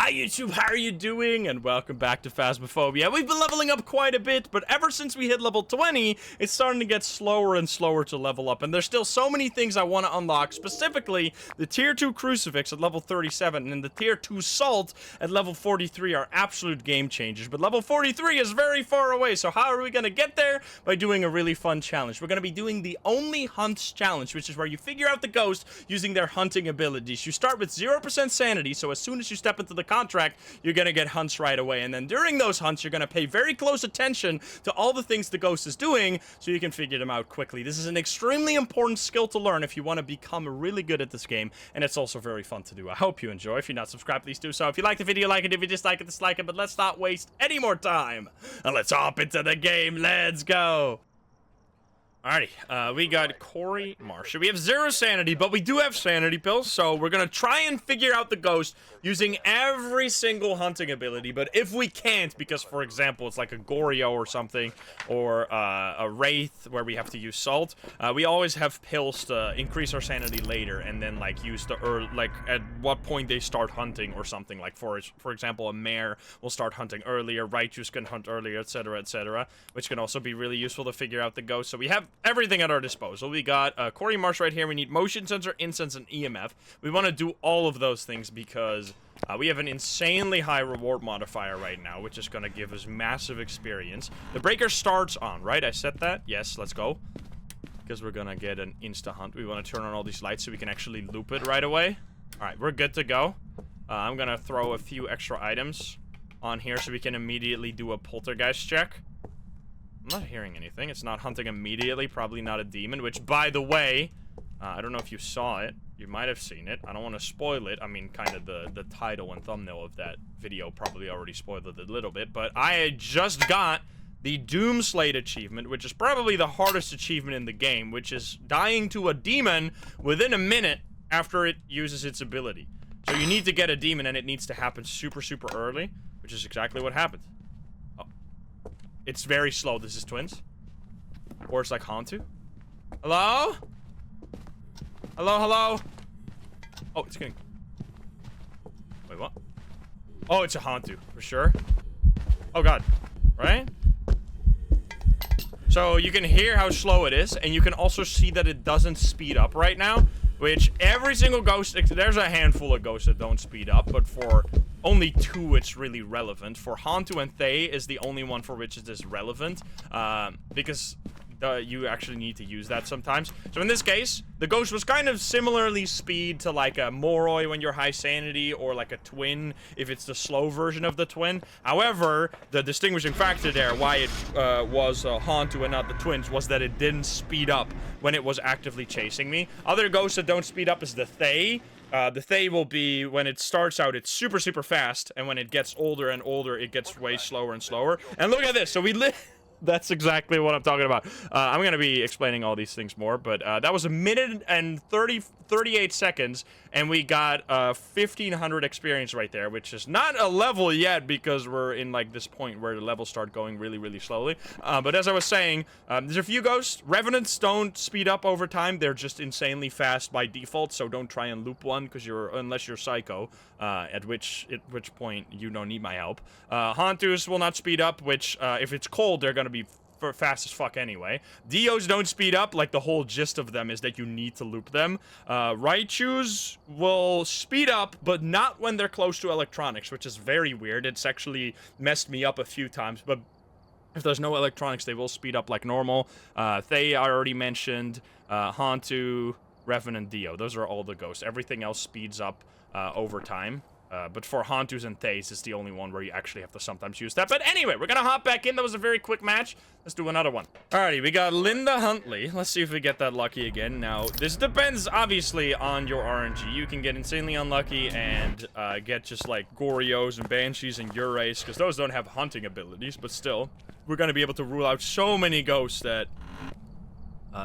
Hi YouTube, how are you doing? And welcome back to Phasmophobia. We've been leveling up quite a bit, but ever since we hit level 20, it's starting to get slower and slower to level up. And there's still so many things I want to unlock, specifically the tier 2 Crucifix at level 37 and the tier 2 Salt at level 43 are absolute game changers. But level 43 is very far away, so how are we going to get there? By doing a really fun challenge. We're going to be doing the Only Hunts challenge, which is where you figure out the ghost using their hunting abilities. You start with 0% sanity, so as soon as you step into the contract, you're gonna get hunts right away, and then during those hunts you're gonna pay very close attention to all the things the ghost is doing so you can figure them out quickly. This is an extremely important skill to learn if you want to become really good at this game, and it's also very fun to do. I hope you enjoy. If you're not subscribed, please do so. If you like the video, like it. If you dislike it, dislike it. But let's not waste any more time and let's hop into the game. Let's go. Alrighty, we got Corey Marshall. We have 0 sanity, but we do have sanity pills, so we're gonna try and figure out the ghost using every single hunting ability. But if we can't, because for example it's like a Goryo or something, or a Wraith where we have to use salt, we always have pills to increase our sanity later, and then like use the like at what point they start hunting or something. Like for example, a mare will start hunting earlier, Righteous can hunt earlier, etc, etc, which can also be really useful to figure out the ghost. So we have everything at our disposal. We got Corey Marsh right here. We need motion sensor, incense, and EMF. We want to do all of those things because we have an insanely high reward modifier right now, which is going to give us massive experience. The breaker starts on, right? I set that? Yes, let's go. Because we're going to get an insta hunt. We want to turn on all these lights so we can actually loop it right away. Alright, we're good to go. I'm going to throw a few extra items on here so we can immediately do a poltergeist check. I'm not hearing anything. It's not hunting immediately. Probably not a demon, which, by the way, I don't know if you saw it. You might have seen it. I don't want to spoil it. I mean, kind of the title and thumbnail of that video probably already spoiled it a little bit. But I just got the Doomslate achievement, which is probably the hardest achievement in the game, which is dying to a demon within a minute after it uses its ability. So you need to get a demon, and it needs to happen super, super early, which is exactly what happened. It's very slow. This is twins. Or it's like Hantu. Hello? Hello, hello? Oh, it's getting... Wait, what? Oh, it's a Hantu, for sure. Oh, God. Right? So, you can hear how slow it is, and you can also see that it doesn't speed up right now, which every single ghost... There's a handful of ghosts that don't speed up, but for... only 2 it's really relevant. For Hantu and Thay is the only one for which it is relevant, because you actually need to use that sometimes. So in this case, the ghost was kind of similarly speed to like a Moroi when you're high sanity, or like a twin if it's the slow version of the twin. However, the distinguishing factor there, why it was Hantu and not the twins, was that it didn't speed up when it was actively chasing me. Other ghosts that don't speed up is the Thay. The Thay will be, when it starts out, it's super, super fast, and when it gets older and older, it gets way slower and slower. And look at this, so we that's exactly what I'm talking about. I'm going to be explaining all these things more, but that was 1 minute and 38 seconds, and we got 1,500 experience right there, which is not a level yet because we're in like this point where the levels start going really, really slowly. But as I was saying, there's a few ghosts. Revenants don't speed up over time. They're just insanely fast by default, so don't try and loop one because unless you're psycho, at which point you don't need my help. Hantus will not speed up, which if it's cold, they're going to be fast as fuck anyway. Dios don't speed up. Like, the whole gist of them is that you need to loop them. Raichus will speed up, but not when they're close to electronics, which is very weird. It's actually messed me up a few times, but if there's no electronics, they will speed up like normal. Thay, I already mentioned. Hantu, Revenant, Dio. Those are all the ghosts. Everything else speeds up over time. But for Hantus and Thays, it's the only one where you actually have to sometimes use that. But anyway, we're gonna hop back in. That was a very quick match. Let's do another one. Alrighty, we got Linda Huntley. Let's see if we get that lucky again. Now, this depends, obviously, on your RNG. You can get insanely unlucky and get just, like, Goryos and Banshees and Urays, because those don't have hunting abilities. But still, we're gonna be able to rule out so many ghosts that...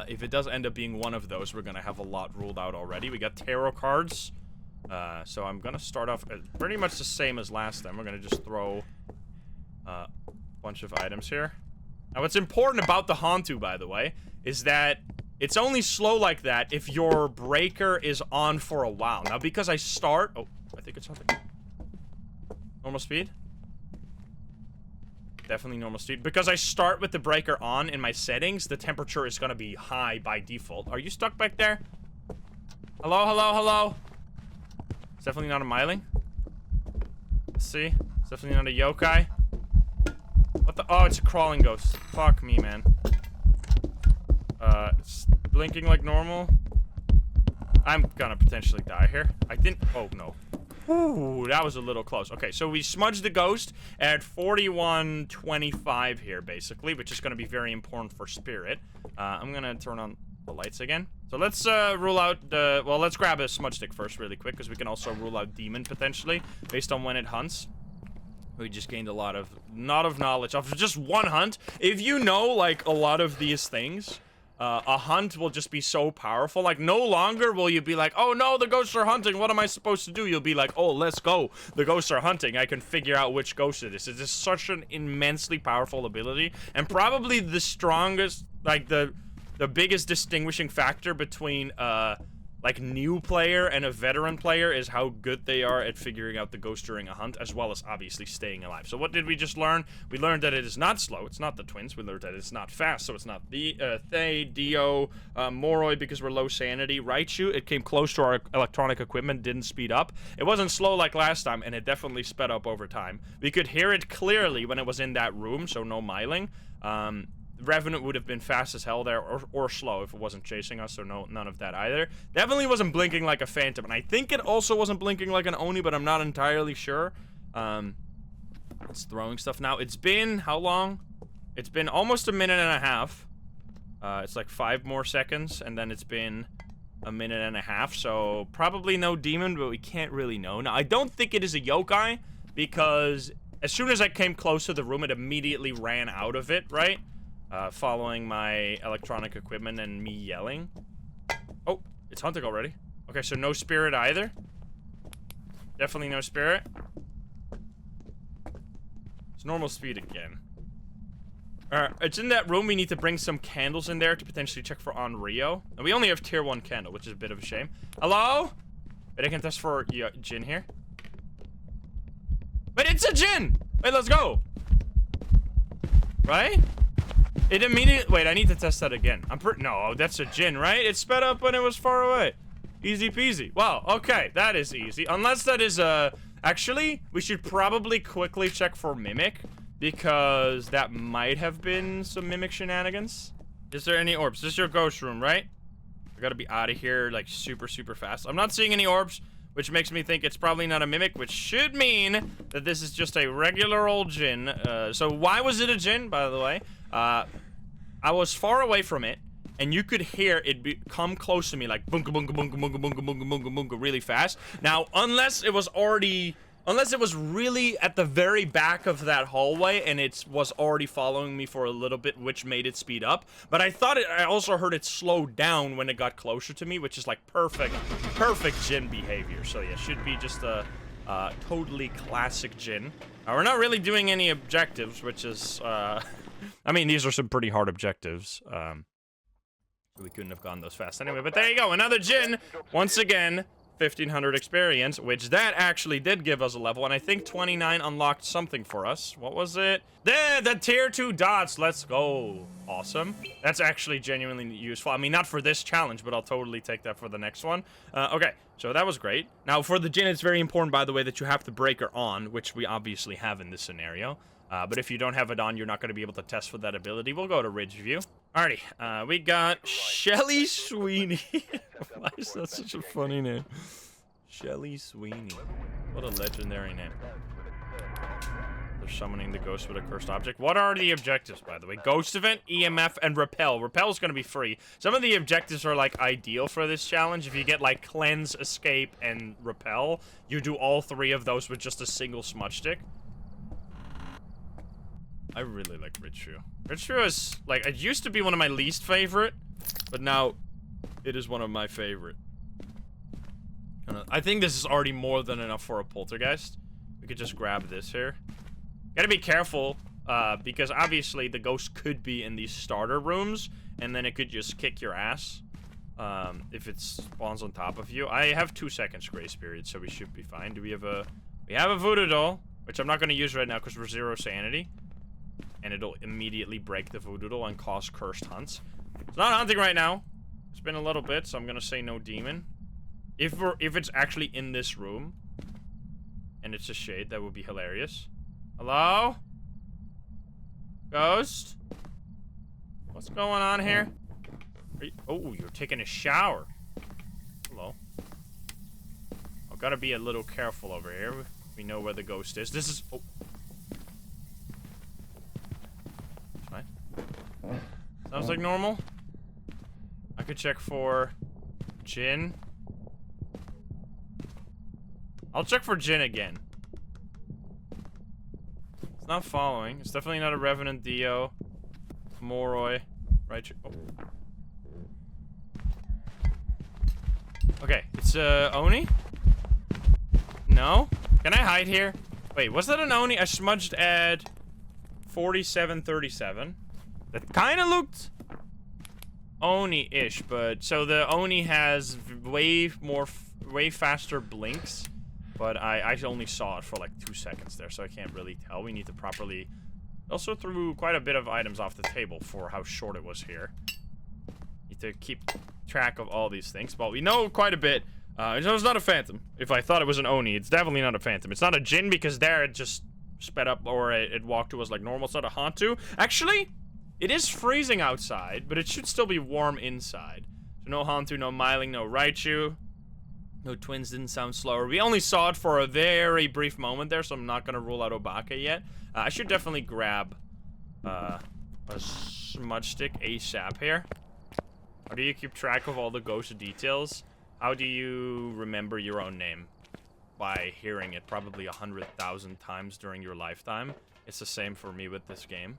if it does end up being one of those, we're gonna have a lot ruled out already. We got tarot cards. So I'm gonna start off pretty much the same as last time. We're gonna just throw a bunch of items here. Now, what's important about the Hantu, by the way, is that it's only slow like that if your breaker is on for a while. Now, because I start... Oh, I think it's something. Normal speed? Definitely normal speed. Because I start with the breaker on in my settings, the temperature is gonna be high by default. Are you stuck back there? Hello, hello, hello? It's definitely not a Myling. Let's see. It's definitely not a yokai. What the? Oh, it's a crawling ghost. Fuck me, man. It's blinking like normal. I'm gonna potentially die here. I didn't. Oh, no. Ooh, that was a little close. Okay, so we smudged the ghost at 41:25 here, basically, which is going to be very important for spirit. I'm going to turn on the lights again. So let's rule out the... Well, let's grab a smudge stick first really quick, because we can also rule out demon, potentially, based on when it hunts. We just gained a lot of... Not of knowledge of just one hunt. If you know, like, a lot of these things... a hunt will just be so powerful. Like, no longer will you be like, oh no, the ghosts are hunting, what am I supposed to do? You'll be like, oh, let's go, the ghosts are hunting, I can figure out which ghost it is. It's just such an immensely powerful ability, and probably the strongest, like, the biggest distinguishing factor between, like, new player and a veteran player is how good they are at figuring out the ghost during a hunt, as well as obviously staying alive. So what did we just learn? We learned that it is not slow, it's not the twins. We learned that it's not fast, so it's not the Thay, Dio, Moroi, because we're low sanity. Raichu, it came close to our electronic equipment, didn't speed up. It wasn't slow like last time, and it definitely sped up over time. We could hear it clearly when it was in that room, so no Myling. Revenant would have been fast as hell there, or slow if it wasn't chasing us, so none of that either. Definitely wasn't blinking like a phantom, and I think it also wasn't blinking like an Oni, but I'm not entirely sure. It's throwing stuff now. It's been, how long? It's been almost a minute and a half. It's like 5 more seconds, and then it's been a minute and a half, so probably no demon, but we can't really know. Now, I don't think it is a yokai, because as soon as I came close to the room, it immediately ran out of it, right? Following my electronic equipment and me yelling. Oh, it's hunting already. Okay, so no spirit either. Definitely no spirit. It's normal speed again. Alright, it's in that room. We need to bring some candles in there to potentially check for Onryo. And we only have tier 1 candle, which is a bit of a shame. Hello? Wait, I can test for Jinn here. Wait, it's a Jinn! Wait, let's go! Right? It immediately... Wait, I need to test that again. No, that's a Jinn, right? It sped up when it was far away. Easy peasy. Wow, okay, that is easy. Unless that is actually, we should probably quickly check for Mimic, because that might have been some Mimic shenanigans. Is there any orbs? This is your ghost room, right? I gotta be out of here, like, super, super fast. I'm not seeing any orbs, which makes me think it's probably not a Mimic, which should mean that this is just a regular old Jinn. So why was it a Jinn, by the way? I was far away from it, and you could hear it come close to me, like bunga bunga bunga bunga bunga bunga bunga bunga really fast. Now, unless it was really at the very back of that hallway, and it was already following me for a little bit, which made it speed up. But I also heard it slow down when it got closer to me, which is like perfect Jinn behavior. So yeah, should be just a totally classic Jinn. We're not really doing any objectives, which is I mean, these are some pretty hard objectives. We couldn't have gone those fast anyway, but there you go, another Jinn. Once again, 1500 experience, which that actually did give us a level, and I think 29 unlocked something for us. What was it? The tier 2 dots, let's go. Awesome. That's actually genuinely useful. I mean, not for this challenge, but I'll totally take that for the next one. Okay, so that was great. Now, for the Jinn, it's very important, by the way, that you have the breaker on, which we obviously have in this scenario. But if you don't have it on, you're not going to be able to test for that ability. We'll go to Ridgeview. Alrighty, we got Shelly Sweeney. Why is that such a funny name? Shelly Sweeney. What a legendary name. They're summoning the ghost with a cursed object. What are the objectives, by the way? Ghost event, EMF, and repel. Repel is going to be free. Some of the objectives are, like, ideal for this challenge. If you get, like, cleanse, escape, and repel, you do all 3 of those with just a single smudge stick. I really like Ridgeview. Ridgeview is, like, it used to be one of my least favorite, but now it is one of my favorite. I think this is already more than enough for a poltergeist. We could just grab this here. Gotta be careful, because obviously the ghost could be in these starter rooms, and then it could just kick your ass, if it spawns on top of you. I have 2 seconds grace period, so we should be fine. Do we have a... We have a voodoo doll. which I'm not going to use right now because we're 0 sanity. And it'll immediately break the voodoo and cause cursed hunts. It's not hunting right now. It's been a little bit, so I'm going to say no demon. If it's actually in this room, and it's a shade, that would be hilarious. Hello? Ghost? What's going on here? Oh, you're taking a shower. Hello. I've got to be a little careful over here. We know where the ghost is. This is... Oh. Fine. Sounds like normal. I could check for... Jinn. I'll check for Jinn again. It's not following. It's definitely not a Revenant Dio. Moroi. Right. Oh. Okay, it's Oni? No? Can I hide here? Wait, was that an Oni? I smudged at 4737. That kind of looked Oni-ish, but so the Oni has way faster blinks, but I only saw it for like 2 seconds there, so I can't really tell. We need to properly... Also threw quite a bit of items off the table for how short it was here. Need to keep track of all these things. Well, we know quite a bit. It's not a phantom. If I thought it was an Oni, it's definitely not a phantom. It's not a Jinn because there it just sped up or it walked to us like normal. It's not a Hantu. Actually, it is freezing outside, but it should still be warm inside. So no Hantu, no Myling, no Ridgeview. No twins didn't sound slower. We only saw it for a very brief moment there, so I'm not going to rule out Obake yet. I should definitely grab a smudge stick ASAP here. How do you keep track of all the ghost details? How do you remember your own name? By hearing it probably 100,000 times during your lifetime. It's the same for me with this game.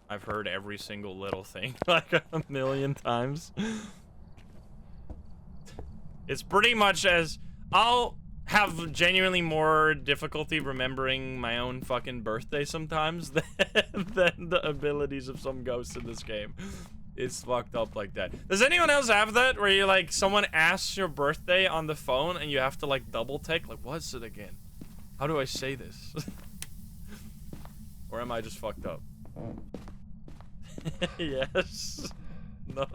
I've heard every single little thing like 1,000,000 times. It's pretty much as... I'll have genuinely more difficulty remembering my own fucking birthday sometimes than the abilities of some ghosts in this game. It's fucked up like that. Does anyone else have that? Where you like, someone asks your birthday on the phone and you have to like double take? Like, what's it again? How do I say this? Or am I just fucked up? Yes. No.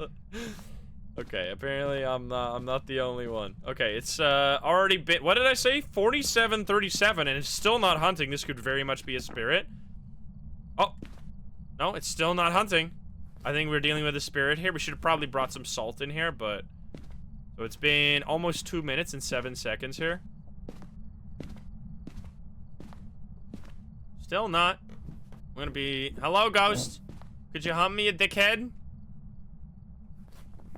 Okay, apparently I'm not the only one. Okay, it's already been, what did I say? 4737, and it's still not hunting. This could very much be a spirit. Oh. No, it's still not hunting. I think we're dealing with a spirit here. We should have probably brought some salt in here, but... So it's been almost 2 minutes and 7 seconds here. Still not. I'm gonna be... Hello, ghost. Could you hunt me, a dickhead?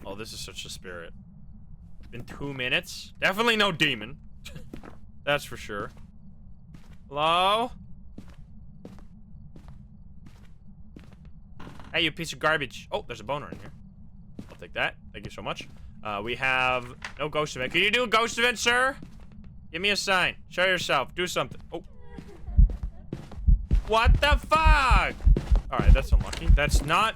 Oh, this is such a spirit. Been 2 minutes. Definitely no demon. That's for sure. Hello? Hey, you piece of garbage. Oh, there's a boner in here. I'll take that. Thank you so much. We have no ghost event. Can you do a ghost event, sir? Give me a sign. Show yourself. Do something. Oh. What the fuck? Alright, that's unlucky. That's not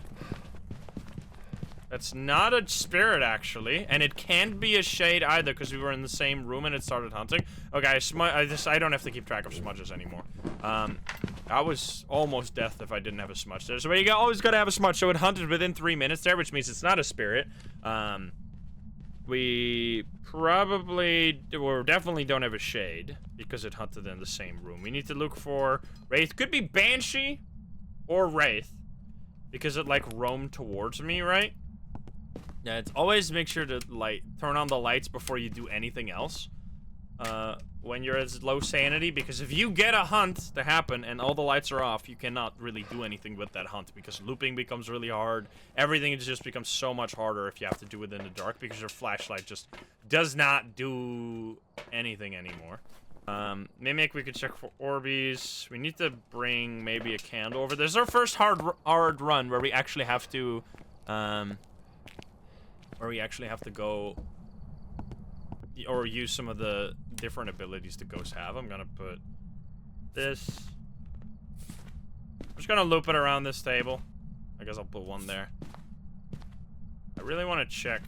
a spirit, actually. And it can't be a shade either, because we were in the same room and it started hunting. Okay, I don't have to keep track of smudges anymore. I was almost death if I didn't have a smudge there. So you always gotta have a smudge. So it hunted within 3 minutes there, which means it's not a spirit. We definitely don't have a shade, because it hunted in the same room. We need to look for Wraith. Could be Banshee or Wraith, because it like roamed towards me, right? Yeah, it's always make sure to turn on the lights before you do anything else. When you're at low sanity, because if you get a hunt to happen and all the lights are off, you cannot really do anything with that hunt, because looping becomes really hard. Everything just becomes so much harder if you have to do it in the dark, because your flashlight just does not do anything anymore. Maybe we could check for Orbeez. We need to bring maybe a candle over. There's our first hard run where we actually have to, go or use some of the different abilities the ghosts have. I'm gonna put this. I'm just gonna loop it around this table. I guess I'll put one there. I really want to check.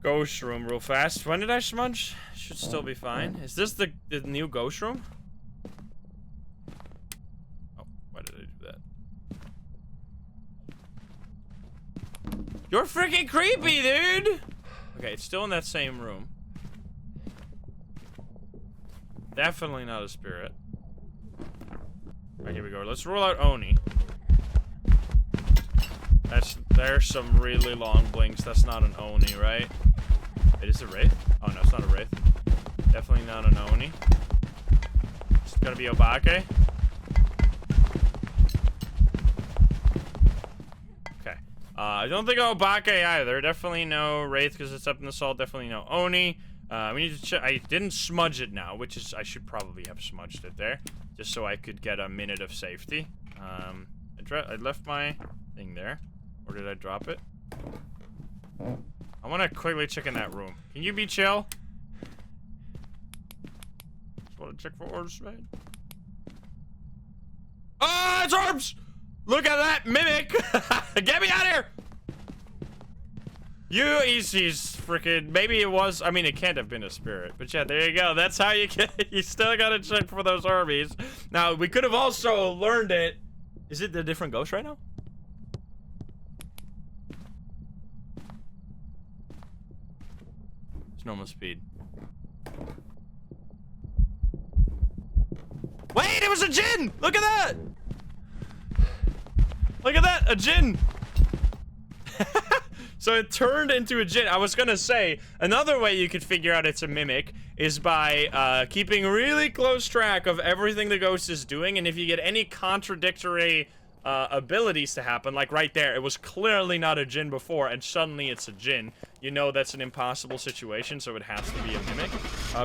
Ghost room real fast. When did I smudge? Should still be fine. Is this the new ghost room? Oh, why did I do that? You're freaking creepy, dude! Okay, it's still in that same room. Definitely not a spirit. Alright, here we go. Let's rule out Oni. There's some really long blinks. That's not an Oni, right? It is a Wraith? Oh no, it's not a Wraith. Definitely not an Oni. It's gonna be Obake. Okay. I don't think Obake either. Definitely no Wraith because it's up in the salt. Definitely no Oni. We need to check. I didn't smudge it now, which is I should probably have smudged it there, just so I could get a minute of safety. I left my thing there, or did I drop it? I want to quickly check in that room. Can you be chill? Just want to check for orbs, right? Ah, it's orbs! Look at that mimic! Get me out of here! He's freaking, maybe it was, I mean, it can't have been a spirit, but yeah, there you go. That's how you get, you still gotta check for those Orbeez. Now, we could have also learned it. Is it the different ghost right now? It's normal speed. Wait, it was a Jinn! Look at that! Look at that, a Jinn! So it turned into a Jinn. I was gonna say, another way you could figure out it's a mimic is by keeping really close track of everything the ghost is doing, and if you get any contradictory abilities to happen, like right there, it was clearly not a Jinn before, and suddenly it's a Jinn. You know that's an impossible situation, so it has to be a mimic.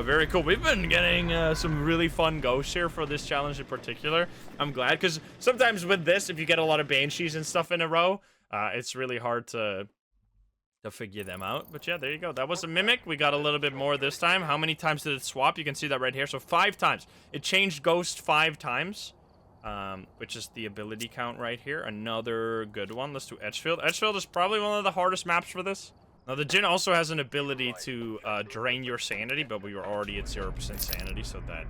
Very cool. We've been getting some really fun ghosts here for this challenge in particular. I'm glad, because sometimes with this, if you get a lot of Banshees and stuff in a row, it's really hard to figure them out. But yeah, there you go. That was a mimic. We got a little bit more this time. How many times did it swap? You can see that right here. So 5 times. It changed ghost 5 times. Which is the ability count right here. Another good one. Let's do Edgefield. Edgefield is probably one of the hardest maps for this. Now, the Jinn also has an ability to drain your sanity, but we were already at 0% sanity, so that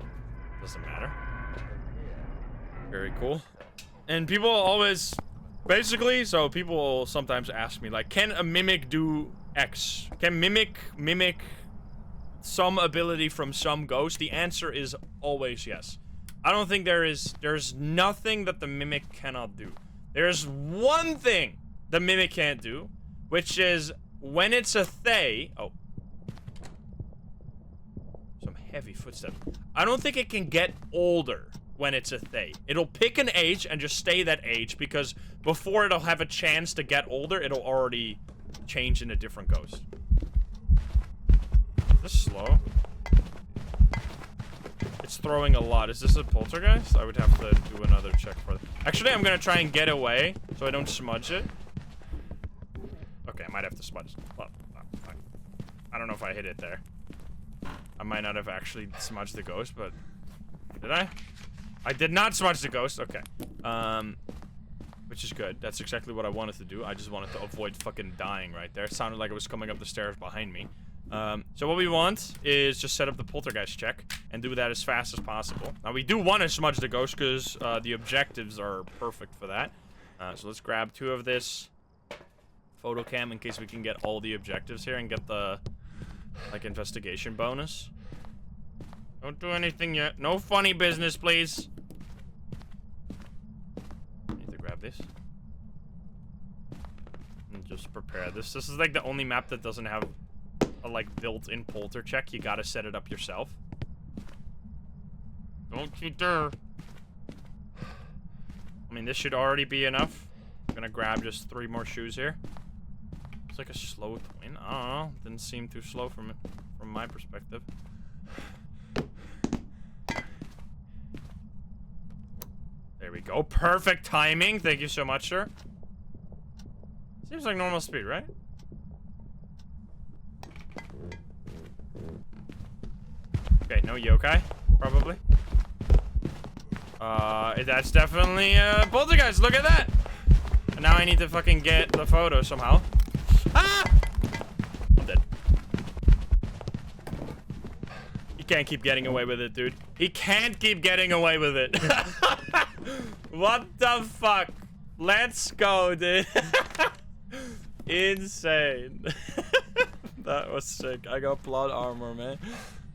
doesn't matter. Very cool. And people always, basically, so people sometimes ask me, like, can a mimic do X? Can mimic some ability from some ghost? The answer is always yes. I don't think there's nothing that the mimic cannot do. There's one thing the mimic can't do, which is when it's a Thay. Oh. Some heavy footsteps. I don't think it can get older when it's a Thay. It'll pick an age and just stay that age, because before it'll have a chance to get older, it'll already change in a different ghost. Is this slow? It's throwing a lot. Is this a poltergeist? I would have to do another check for that. Actually, I'm gonna try and get away so I don't smudge it. Okay, I might have to smudge it. Well, I don't know if I hit it there. I might not have actually smudged the ghost, but did I? I did not smudge the ghost. Okay. Which is good. That's exactly what I wanted to do. I just wanted to avoid fucking dying right there. It sounded like it was coming up the stairs behind me. So what we want is just set up the poltergeist check and do that as fast as possible. Now, we do want to smudge the ghost because the objectives are perfect for that. So let's grab 2 of this photo cam in case we can get all the objectives here and get the, like, investigation bonus. Don't do anything yet. No funny business, please. I need to grab this. And just prepare this. This is, like, the only map that doesn't have a, like, built-in polter check. You gotta set it up yourself. Don't you dare. I mean, this should already be enough. I'm gonna grab just 3 more shoes here. It's like a slow twin. I don't know. Didn't seem too slow from my perspective. There we go. Perfect timing. Thank you so much, sir. Seems like normal speed, right? Okay, no yokai, probably. That's definitely a poltergeist. Look at that. And now I need to fucking get the photo somehow. Ah! I'm dead. can't keep getting away with it, dude. He can't keep getting away with it. What the fuck? Let's go, dude. Insane. That was sick. I got plot armor, man.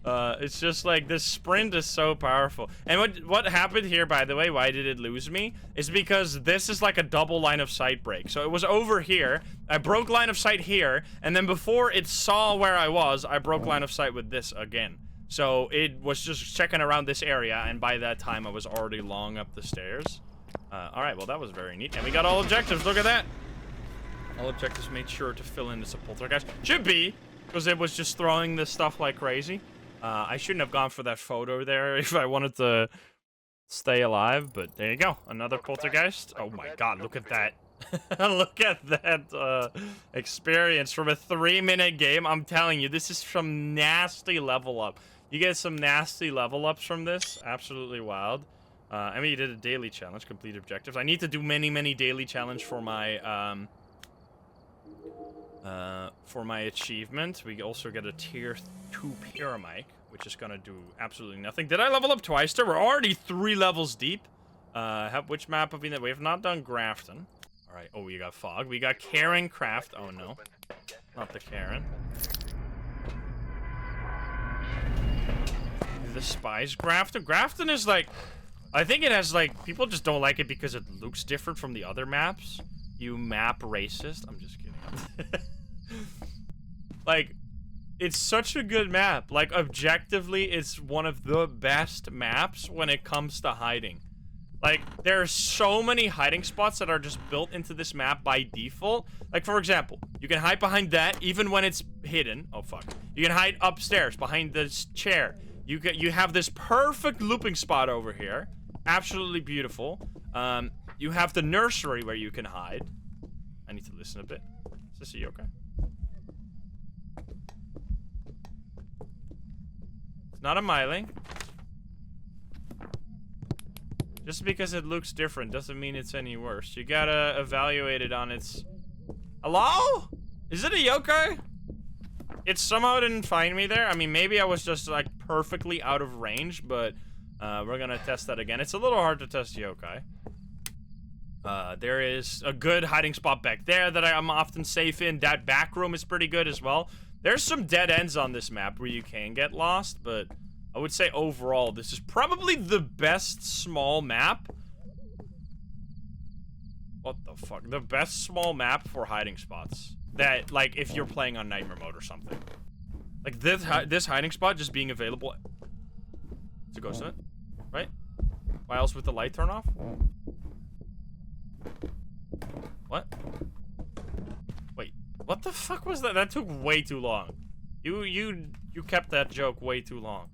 It's just like this sprint is so powerful. And what happened here, by the way, why did it lose me, is because this is like a double line of sight break. So it was over here, I broke line of sight here, and then before it saw where I was, I broke line of sight with this again. So it was just checking around this area, and by that time I was already long up the stairs. Alright, well that was very neat. And we got all objectives, look at that! All objectives made sure to fill in as a poltergeist. Should be, because it was just throwing this stuff like crazy. I shouldn't have gone for that photo there if I wanted to stay alive, but there you go. Another poltergeist. Oh my god, look at that. Look at that experience from a 3-minute game. I'm telling you, this is some nasty level up. You get some nasty level ups from this. Absolutely wild. I mean, you did a daily challenge, complete objectives. I need to do many daily challenge for my achievement. We also get a tier 2 pyramid, which is gonna do absolutely nothing. Did I level up twice there? We're already 3 levels deep. Which map have we done? We have not done Grafton. All right. Oh, we got fog. We got Karen Craft. Oh no, not the Karen. The Spies Grafton. Grafton is like, I think it has like, people just don't like it because it looks different from the other maps. You map racist. I'm just kidding. Like, it's such a good map. Like, objectively, it's one of the best maps when it comes to hiding. Like, there are so many hiding spots that are just built into this map by default. Like, for example, you can hide behind that even when it's hidden. Oh, fuck. You can hide upstairs behind this chair. You have this perfect looping spot over here. Absolutely beautiful. You have the nursery where you can hide. I need to listen a bit. Is this a yokai? It's not a Myling. Just because it looks different doesn't mean it's any worse. You gotta evaluate it on its... Hello? Is it a yokai? It somehow didn't find me there. I mean, maybe I was just, like, perfectly out of range, but we're gonna test that again. It's a little hard to test yokai. There is a good hiding spot back there that I'm often safe in. That back room is pretty good as well. There's some dead ends on this map where you can get lost, but I would say overall, this is probably the best small map. What the fuck? The best small map for hiding spots. That, like, if you're playing on nightmare mode or something. Like, this hiding spot just being available. It's a ghost in it, right? Why else would the light turn off? What? Wait, what the fuck was that? That took way too long. You kept that joke way too long.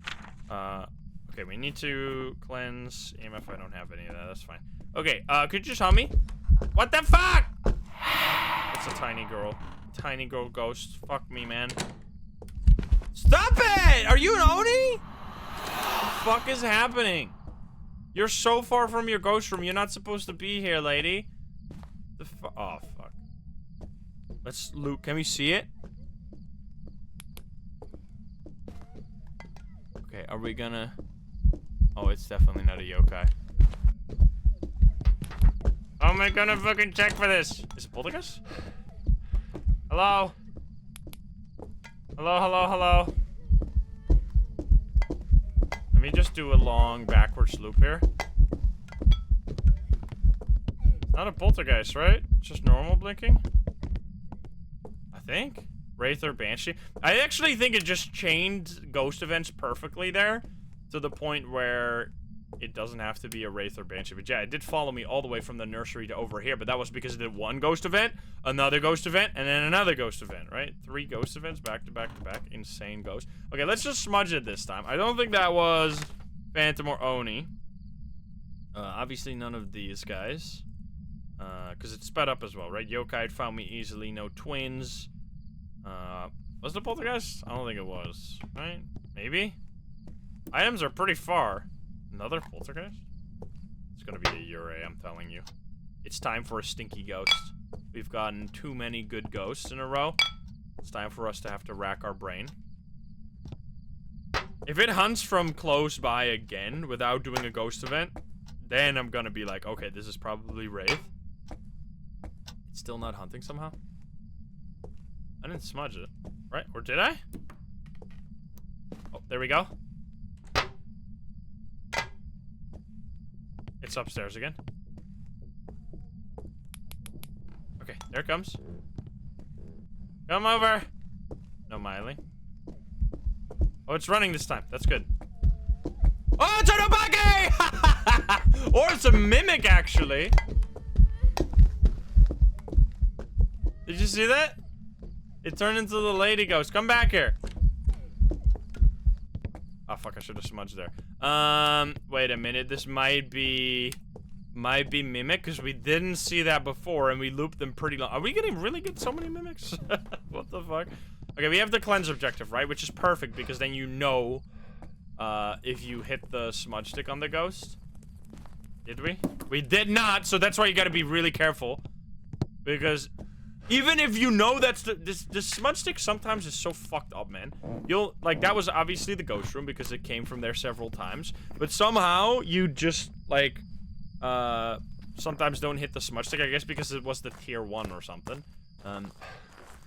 Okay, we need to cleanse EMF. I don't have any of that. That's fine. Okay, could you just help me? What the fuck? It's a tiny girl. Tiny girl ghost. Fuck me, man. Stop it! Are you an Oni? What the fuck is happening? You're so far from your ghost room. You're not supposed to be here, lady. Oh, fuck. Let's loot. Can we see it? Okay, are we gonna... Oh, it's definitely not a yokai. How am I gonna fucking check for this? Is it poltergeist? Hello? Hello, hello, hello? Let me just do a long backwards loop here. Not a poltergeist, right? It's just normal blinking? I think? Wraith or Banshee? I actually think it just chained ghost events perfectly there. To the point where it doesn't have to be a Wraith or Banshee. But yeah, it did follow me all the way from the nursery to over here. But that was because it did one ghost event, another ghost event, and then another ghost event, right? 3 ghost events back to back to back. Insane ghost. Okay, let's just smudge it this time. I don't think that was Phantom or Oni. Obviously none of these guys. Because it's sped up as well, right? Yokai found me easily. No twins. Was it a poltergeist? I don't think it was. Right? Maybe? Items are pretty far. Another poltergeist? It's gonna be a Yurei, I'm telling you. It's time for a stinky ghost. We've gotten too many good ghosts in a row. It's time for us to have to rack our brain. If it hunts from close by again without doing a ghost event, then I'm gonna be like, okay, this is probably Wraith. It's still not hunting somehow. I didn't smudge it, right? Or did I? Oh, there we go. It's upstairs again. Okay, there it comes. Come over. No Myling. Oh, it's running this time. That's good. Oh, it's an Obake! Or it's a mimic, actually. Did you see that? It turned into the lady ghost. Come back here. Oh, fuck. I should have smudged there. Wait a minute. This might be mimic, because we didn't see that before, and we looped them pretty long. Are we getting really good? So many mimics? What the fuck? Okay, we have the cleanse objective, right? Which is perfect, because then you know if you hit the smudge stick on the ghost. Did we? We did not, so that's why you gotta be really careful. Because even if you know that's the smudge stick sometimes is so fucked up, man. You'll, like, that was obviously the ghost room, because it came from there several times. But somehow, you just, like, sometimes don't hit the smudge stick, I guess because it was the tier 1 or something.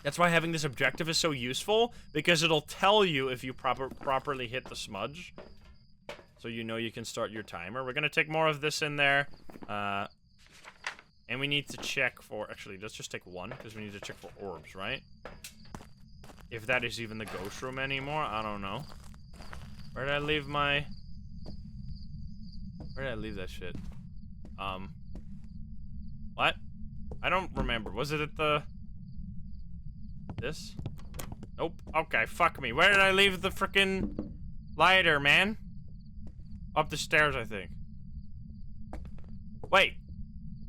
That's why having this objective is so useful, because it'll tell you if you properly hit the smudge. So you know you can start your timer. We're gonna take more of this in there. And we need to check for... Actually, let's just take one, because we need to check for orbs, right? If that is even the ghost room anymore, I don't know. Where did I leave my... Where did I leave that shit? What? I don't remember. Was it at the... This? Nope. Okay, fuck me. Where did I leave the frickin' lighter, man? Up the stairs, I think. Wait.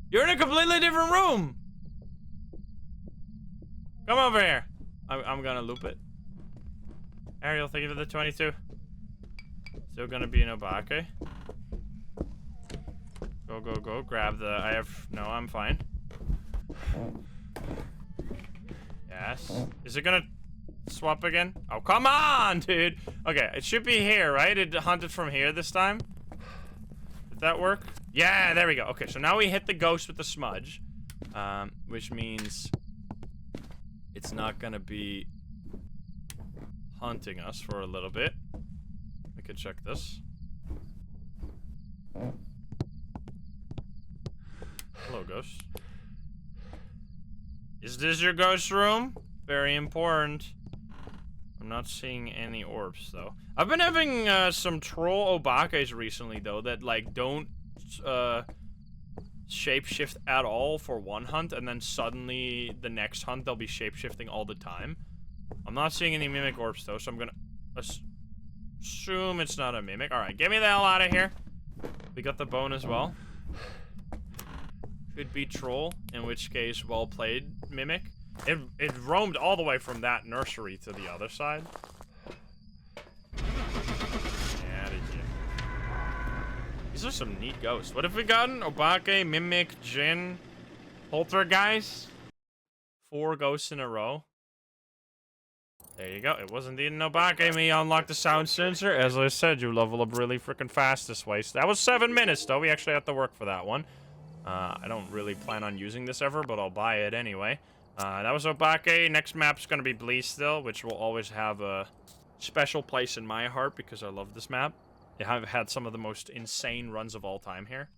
You're in a completely different room! Come over here. I'm gonna loop it. Ariel, thank you for the 22. Still gonna be an Obake. Go, go, go. Grab the... I have... No, I'm fine. Yes. Is it gonna swap again? Oh, come on, dude! Okay, it should be here, right? It hunted from here this time? Did that work? Yeah, there we go. Okay, so now we hit the ghost with the smudge. Which means... it's not gonna be... hunting us for a little bit. We could check this. Hello, ghost. Is this your ghost room? Very important. I'm not seeing any orbs, though. I've been having some troll Obakes recently, though, that, like, don't shapeshift at all for one hunt, and then suddenly the next hunt they'll be shapeshifting all the time. I'm not seeing any mimic orbs, though, so I'm gonna assume it's not a mimic. Alright, get me the hell out of here. We got the bone as well. Could be troll, in which case, well played, mimic. It roamed all the way from that nursery to the other side. Yeah, did you? These are some neat ghosts. What have we gotten? Obake, mimic, Jinn, poltergeist. 4 ghosts in a row. There you go. It was indeed an Obake. Me unlock the sound sensor. As I said, you level up really freaking fast this way. So that was 7 minutes, though. We actually have to work for that one. I don't really plan on using this ever, but I'll buy it anyway. That was Obake. Next map's gonna be Bleasdale, which will always have a special place in my heart because I love this map. I've had some of the most insane runs of all time here.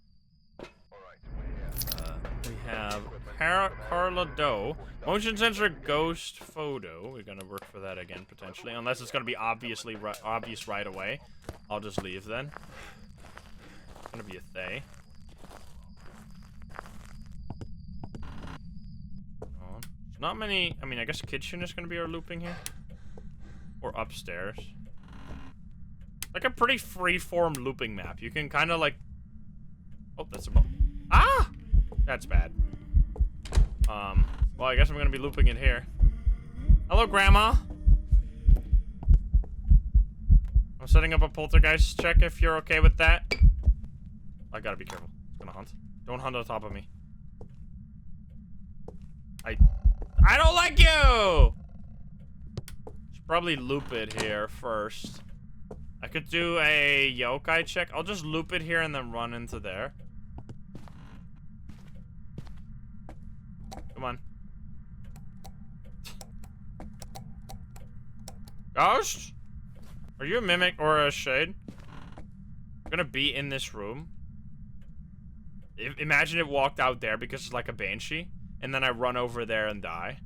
We have Carla Doe. Motion sensor ghost photo. We're gonna work for that again, potentially. Unless it's gonna be obvious right away. I'll just leave then. It's gonna be a Thay. Not many... I mean, I guess kitchen is gonna be our looping here. Or upstairs. Like a pretty free-form looping map. You can kind of like... Oh, that's a ball. Ah! That's bad. Well, I guess I'm gonna be looping it here. Hello, Grandma. I'm setting up a poltergeist check if you're okay with that. I gotta be careful. It's gonna hunt. Don't hunt on top of me. I don't like you! Should probably loop it here first. I could do a yokai check. I'll just loop it here and then run into there. Come on. Ghost? Are you a mimic or a shade? I'm gonna be in this room. Imagine it walked out there because it's like a banshee. And then I run over there and die.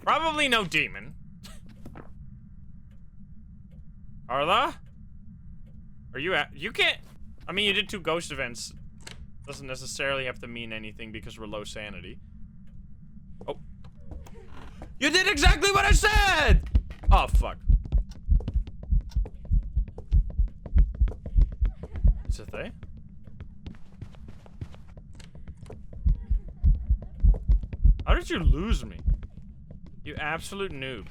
Probably no demon. Carla? Are you at? You can't. I mean, you did 2 ghost events. Doesn't necessarily have to mean anything because we're low sanity. Oh. You did exactly what I said! Oh, fuck. Is it they? How did you lose me? You absolute noob.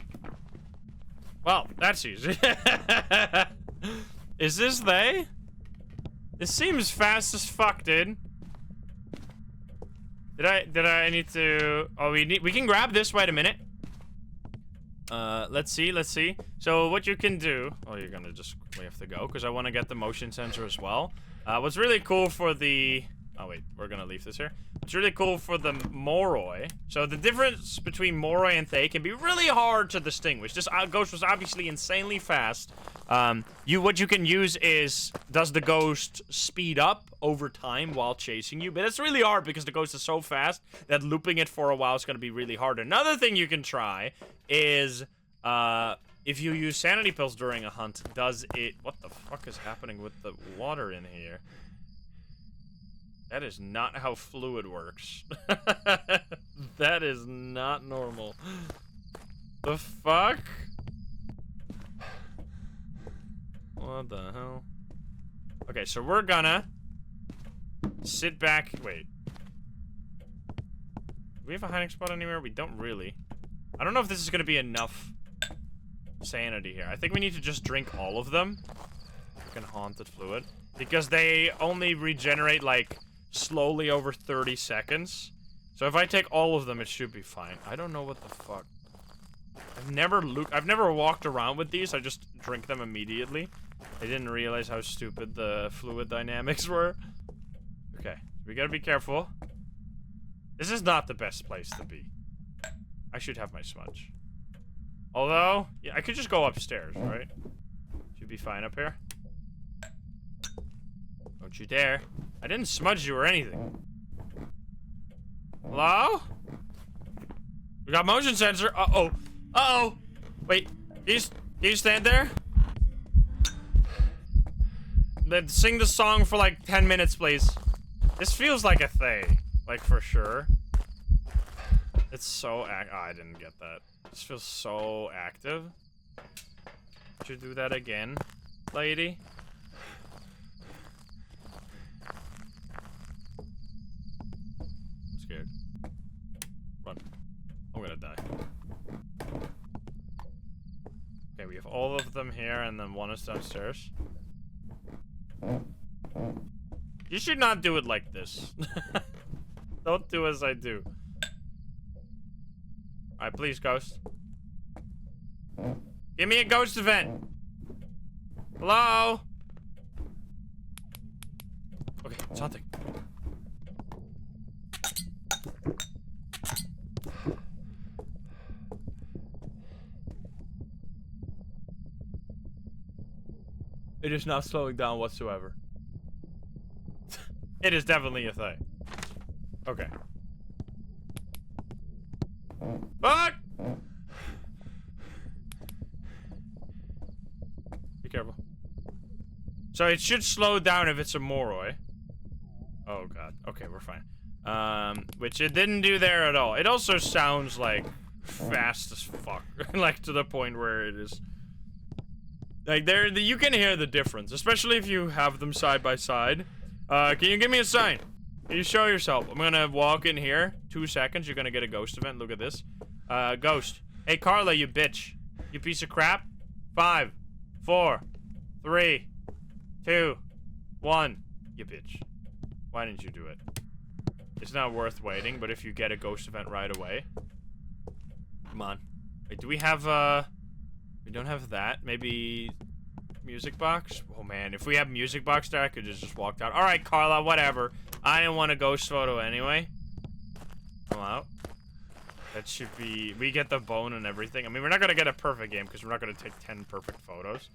Well, that's easy. Is this they? This seems fast as fuck, dude. Did I need to... Oh, we can grab this. Wait a minute. Let's see. So what you can do... Oh, you're gonna just quickly have to go, because I want to get the motion sensor as well. What's really cool for the... Oh, wait. We're gonna leave this here. What's really cool for the Moroi... So the difference between Moroi and Thay can be really hard to distinguish. This ghost was obviously insanely fast. What you can use is... Does the ghost speed up over time while chasing you? But it's really hard because the ghost is so fast that looping it for a while is going to be really hard. Another thing you can try is... if you use sanity pills during a hunt, does it... What the fuck is happening with the water in here? That is not how fluid works. That is not normal. The fuck? What the hell? Okay, so we're gonna sit back. Wait. Do we have a hiding spot anywhere? We don't really. I don't know if this is gonna be enough sanity here. I think we need to just drink all of them. Fucking haunted fluid. Because they only regenerate, like, slowly over 30 seconds. So if I take all of them, it should be fine. I don't know what the fuck. I've never walked around with these. I just drink them immediately. I didn't realize how stupid the fluid dynamics were. Okay, we gotta be careful. This is not the best place to be. I should have my smudge. Although, yeah, I could just go upstairs, right? Should be fine up here. Don't you dare. I didn't smudge you or anything. Hello? We got motion sensor. Uh-oh. Uh-oh. Wait. Can you stand there? Then sing the song for like 10 minutes, please. This feels like a Thay. Like, for sure. It's so oh, I didn't get that. This feels so active. Should do that again, lady. I'm scared. Run. I'm gonna die. Okay, we have all of them here, and then one is downstairs. You should not do it like this. Don't do as I do. Alright, please, ghost. Give me a ghost event. Hello? Okay, it's hunting. It is not slowing down whatsoever. It is definitely a thing. Okay. Fuck! Be careful. So it should slow down if it's a Moroi. Oh god. Okay, we're fine. Which it didn't do there at all. It also sounds like fast as fuck. Like to the point where it is. Like you can hear the difference, especially if you have them side by side. Can you give me a sign? Can you show yourself? I'm gonna walk in here. 2 seconds. You're gonna get a ghost event. Look at this. Ghost. Hey, Carla, you bitch. You piece of crap. 5, 4, 3, 2, 1. You bitch. Why didn't you do it? It's not worth waiting, but if you get a ghost event right away. Come on. Wait, do we have We don't have that. Maybe music box? Oh man, if we have music box there, I could just walked out. Alright, Carla, whatever. I didn't want a ghost photo anyway. Come out. That should be... We get the bone and everything. I mean, we're not gonna get a perfect game because we're not gonna take 10 perfect photos.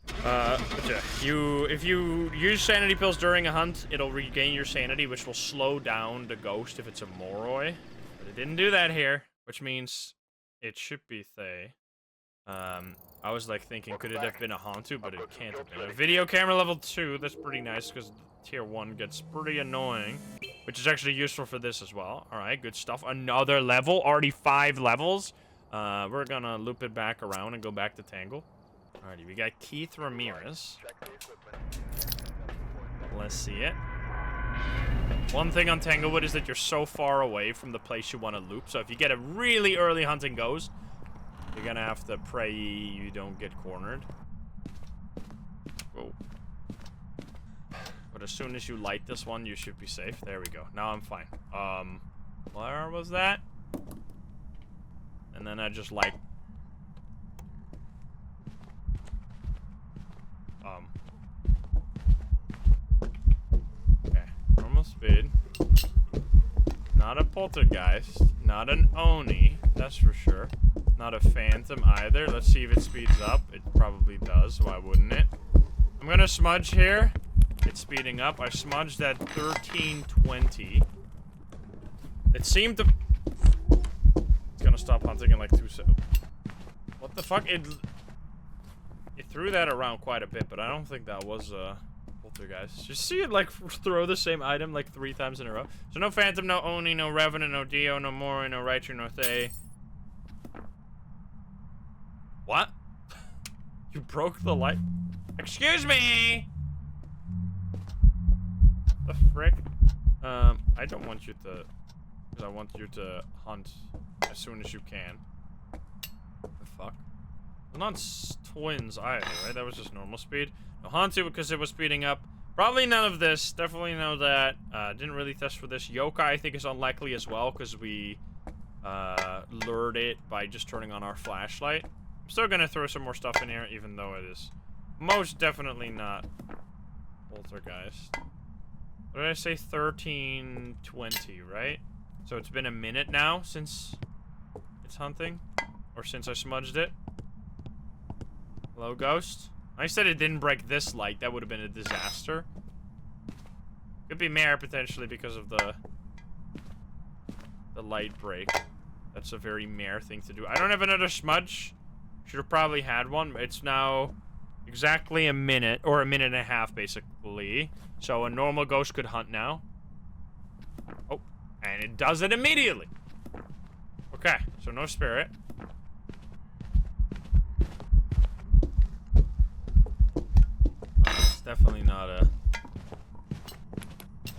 But yeah, if you use sanity pills during a hunt, it'll regain your sanity, which will slow down the ghost if it's a Moroi. But it didn't do that here, which means it should be Thay. I was like thinking, could it have been a Hantu, but it can't have been. A video camera level 2, that's pretty nice because tier 1 gets pretty annoying, which is actually useful for this as well. Alright, good stuff. Another level, already 5 levels. We're gonna loop it back around and go back to Tangle. Alrighty, we got Keith Ramirez. Let's see it. One thing on Tanglewood is that you're so far away from the place you want to loop, so if you get a really early hunting ghost, you're gonna have to pray you don't get cornered. Whoa. But as soon as you light this one, you should be safe. There we go. Now I'm fine. Where was that? And then I just like... Okay. Normal speed. Not a poltergeist. Not an Oni. That's for sure. Not a phantom either. Let's see if it speeds up. It probably does. Why wouldn't it? I'm gonna smudge here. It's speeding up. I smudged at 1320. It seemed to... It's gonna stop hunting in like 2 seconds. What the fuck? It threw that around quite a bit, but I don't think that was a poltergeist. Just see it like throw the same item like 3 times in a row. So no phantom, no Oni, no revenant, no Dio, no Moroi, no Richer, no Thay. What? You broke the light? Excuse me! The frick? I don't want you to... Because I want you to hunt as soon as you can. The fuck? Well, not twins either, right? That was just normal speed. No Hantu because it was speeding up. Probably none of this. Definitely know that. Didn't really test for this. Yokai I think is unlikely as well because we lured it by just turning on our flashlight. I'm still gonna throw some more stuff in here, even though it is most definitely not poltergeist. What did I say? 1320, right? So it's been a minute now since it's hunting, or since I smudged it. Hello, ghost. I said it didn't break this light. That would have been a disaster. Could be mare potentially because of the light break. That's a very mare thing to do. I don't have another smudge. Should have probably had one. It's now exactly a minute, or a minute and a half, basically. So a normal ghost could hunt now. Oh, and it does it immediately. Okay, so no spirit. It's definitely not a...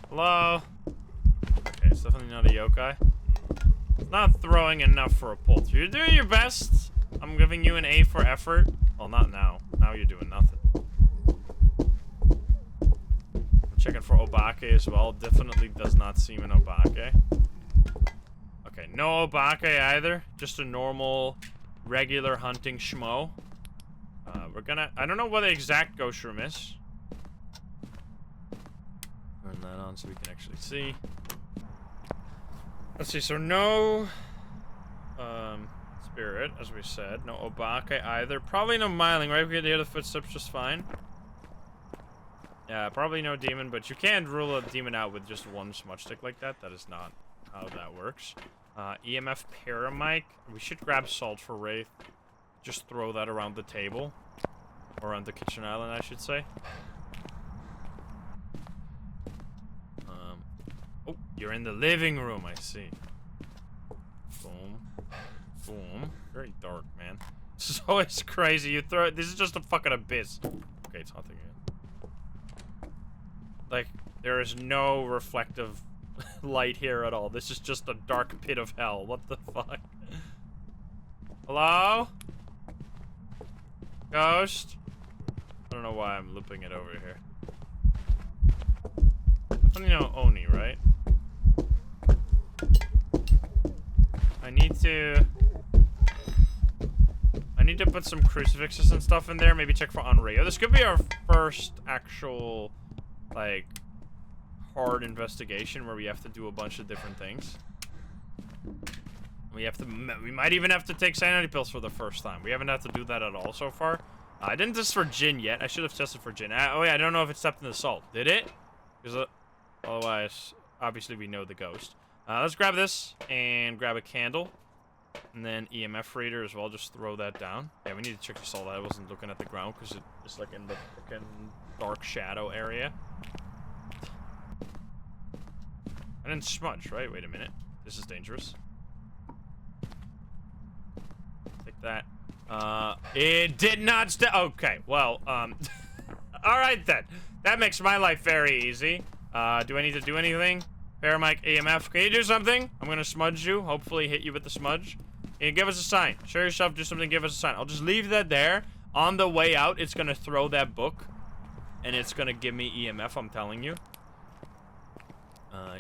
Hello? Okay, it's definitely not a yokai. It's not throwing enough for a pulse. You're doing your best. I'm giving you an A for effort. Well, not now. Now you're doing nothing. I'm checking for Obake as well. Definitely does not seem an Obake. Okay, no Obake either. Just a normal, regular hunting schmo. We're gonna... I don't know what the exact ghost room is. Turn that on so we can actually see. Let's see, so no... spirit, as we said. No Obake either. Probably no Myling, right? We could hear the footsteps just fine. Yeah, probably no demon, but you can't rule a demon out with just one smudge stick like that. That is not how that works. EMF Paramic. We should grab salt for Wraith. Just throw that around the table. Or on the kitchen island, I should say. Oh, you're in the living room, I see. Boom. Boom. Very dark, man. So it's crazy. You throw it. This is just a fucking abyss. Okay, it's hunting again. Like, there is no reflective light here at all. This is just a dark pit of hell. What the fuck? Hello? Ghost? I don't know why I'm looping it over here. Definitely no Oni, right? I need to put some crucifixes and stuff in there. Maybe check for unreal. This could be our first actual, like, hard investigation where we have to do a bunch of different things. We might even have to take sanity pills for the first time. We haven't had to do that at all so far. I didn't test for Jinn yet. I should have tested for Jinn. Oh yeah, I don't know if it stepped in the salt. Did it? Because otherwise, obviously we know the ghost. Let's grab this and grab a candle. And then EMF reader as well. Just throw that down. Yeah, we need to check the salt. I wasn't looking at the ground because it's like in the fucking dark shadow area. I didn't smudge, right? Wait a minute. This is dangerous. Take that. It did not okay, well, alright then. That makes my life very easy. Do I need to do anything? Paramic EMF, can you do something? I'm gonna smudge you, hopefully hit you with the smudge. Can you give us a sign? Show yourself, do something, give us a sign. I'll just leave that there. On the way out, it's gonna throw that book. And it's gonna give me EMF, I'm telling you.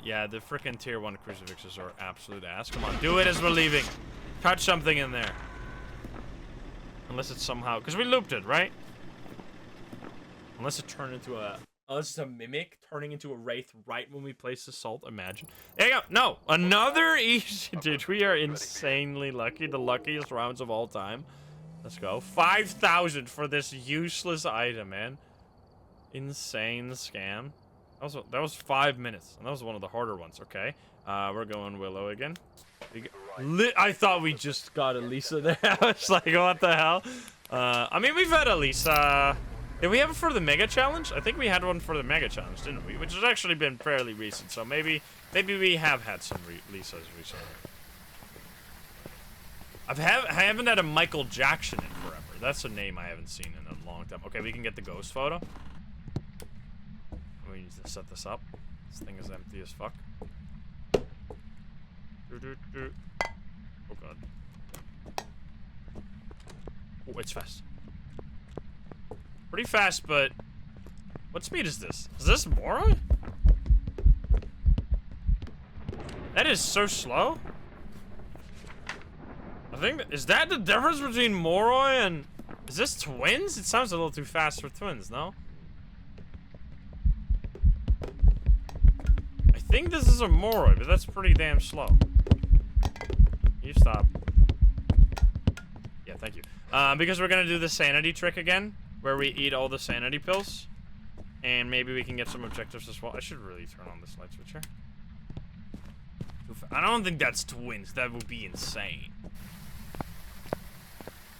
Yeah, the frickin' tier 1 crucifixes are absolute ass. Come on, do it as we're leaving. Touch something in there. Unless it's somehow... Because we looped it, right? Unless it turned into a... Unless it's a mimic turning into a wraith right when we place the salt. Imagine. There you go. No. Another easy... Dude, we are insanely lucky. The luckiest rounds of all time. Let's go. 5,000 for this useless item, man. Insane scam. That was 5 minutes. And that was one of the harder ones. Okay. We're going Willow again. I thought we just got Elisa there. I was like, what the hell? I mean, we've had Elisa. Did we have it for the Mega Challenge? I think we had one for the Mega Challenge, didn't we? Which has actually been fairly recent. So maybe we have had some Lisas recently. I haven't had a Michael Jackson in forever. That's a name I haven't seen in a long time. Okay, we can get the ghost photo. We need to set this up. This thing is empty as fuck. Oh god. Oh, it's fast. Pretty fast, but... What speed is this? Is this Moroi? That is so slow. I think... Is that the difference between Moroi and... Is this twins? It sounds a little too fast for twins, no? I think this is a Moroi, but that's pretty damn slow. You stop. Yeah, thank you. Because we're gonna do the sanity trick again, where we eat all the sanity pills. And maybe we can get some objectives as well. I should really turn on this light switcher. I don't think that's twins. That would be insane.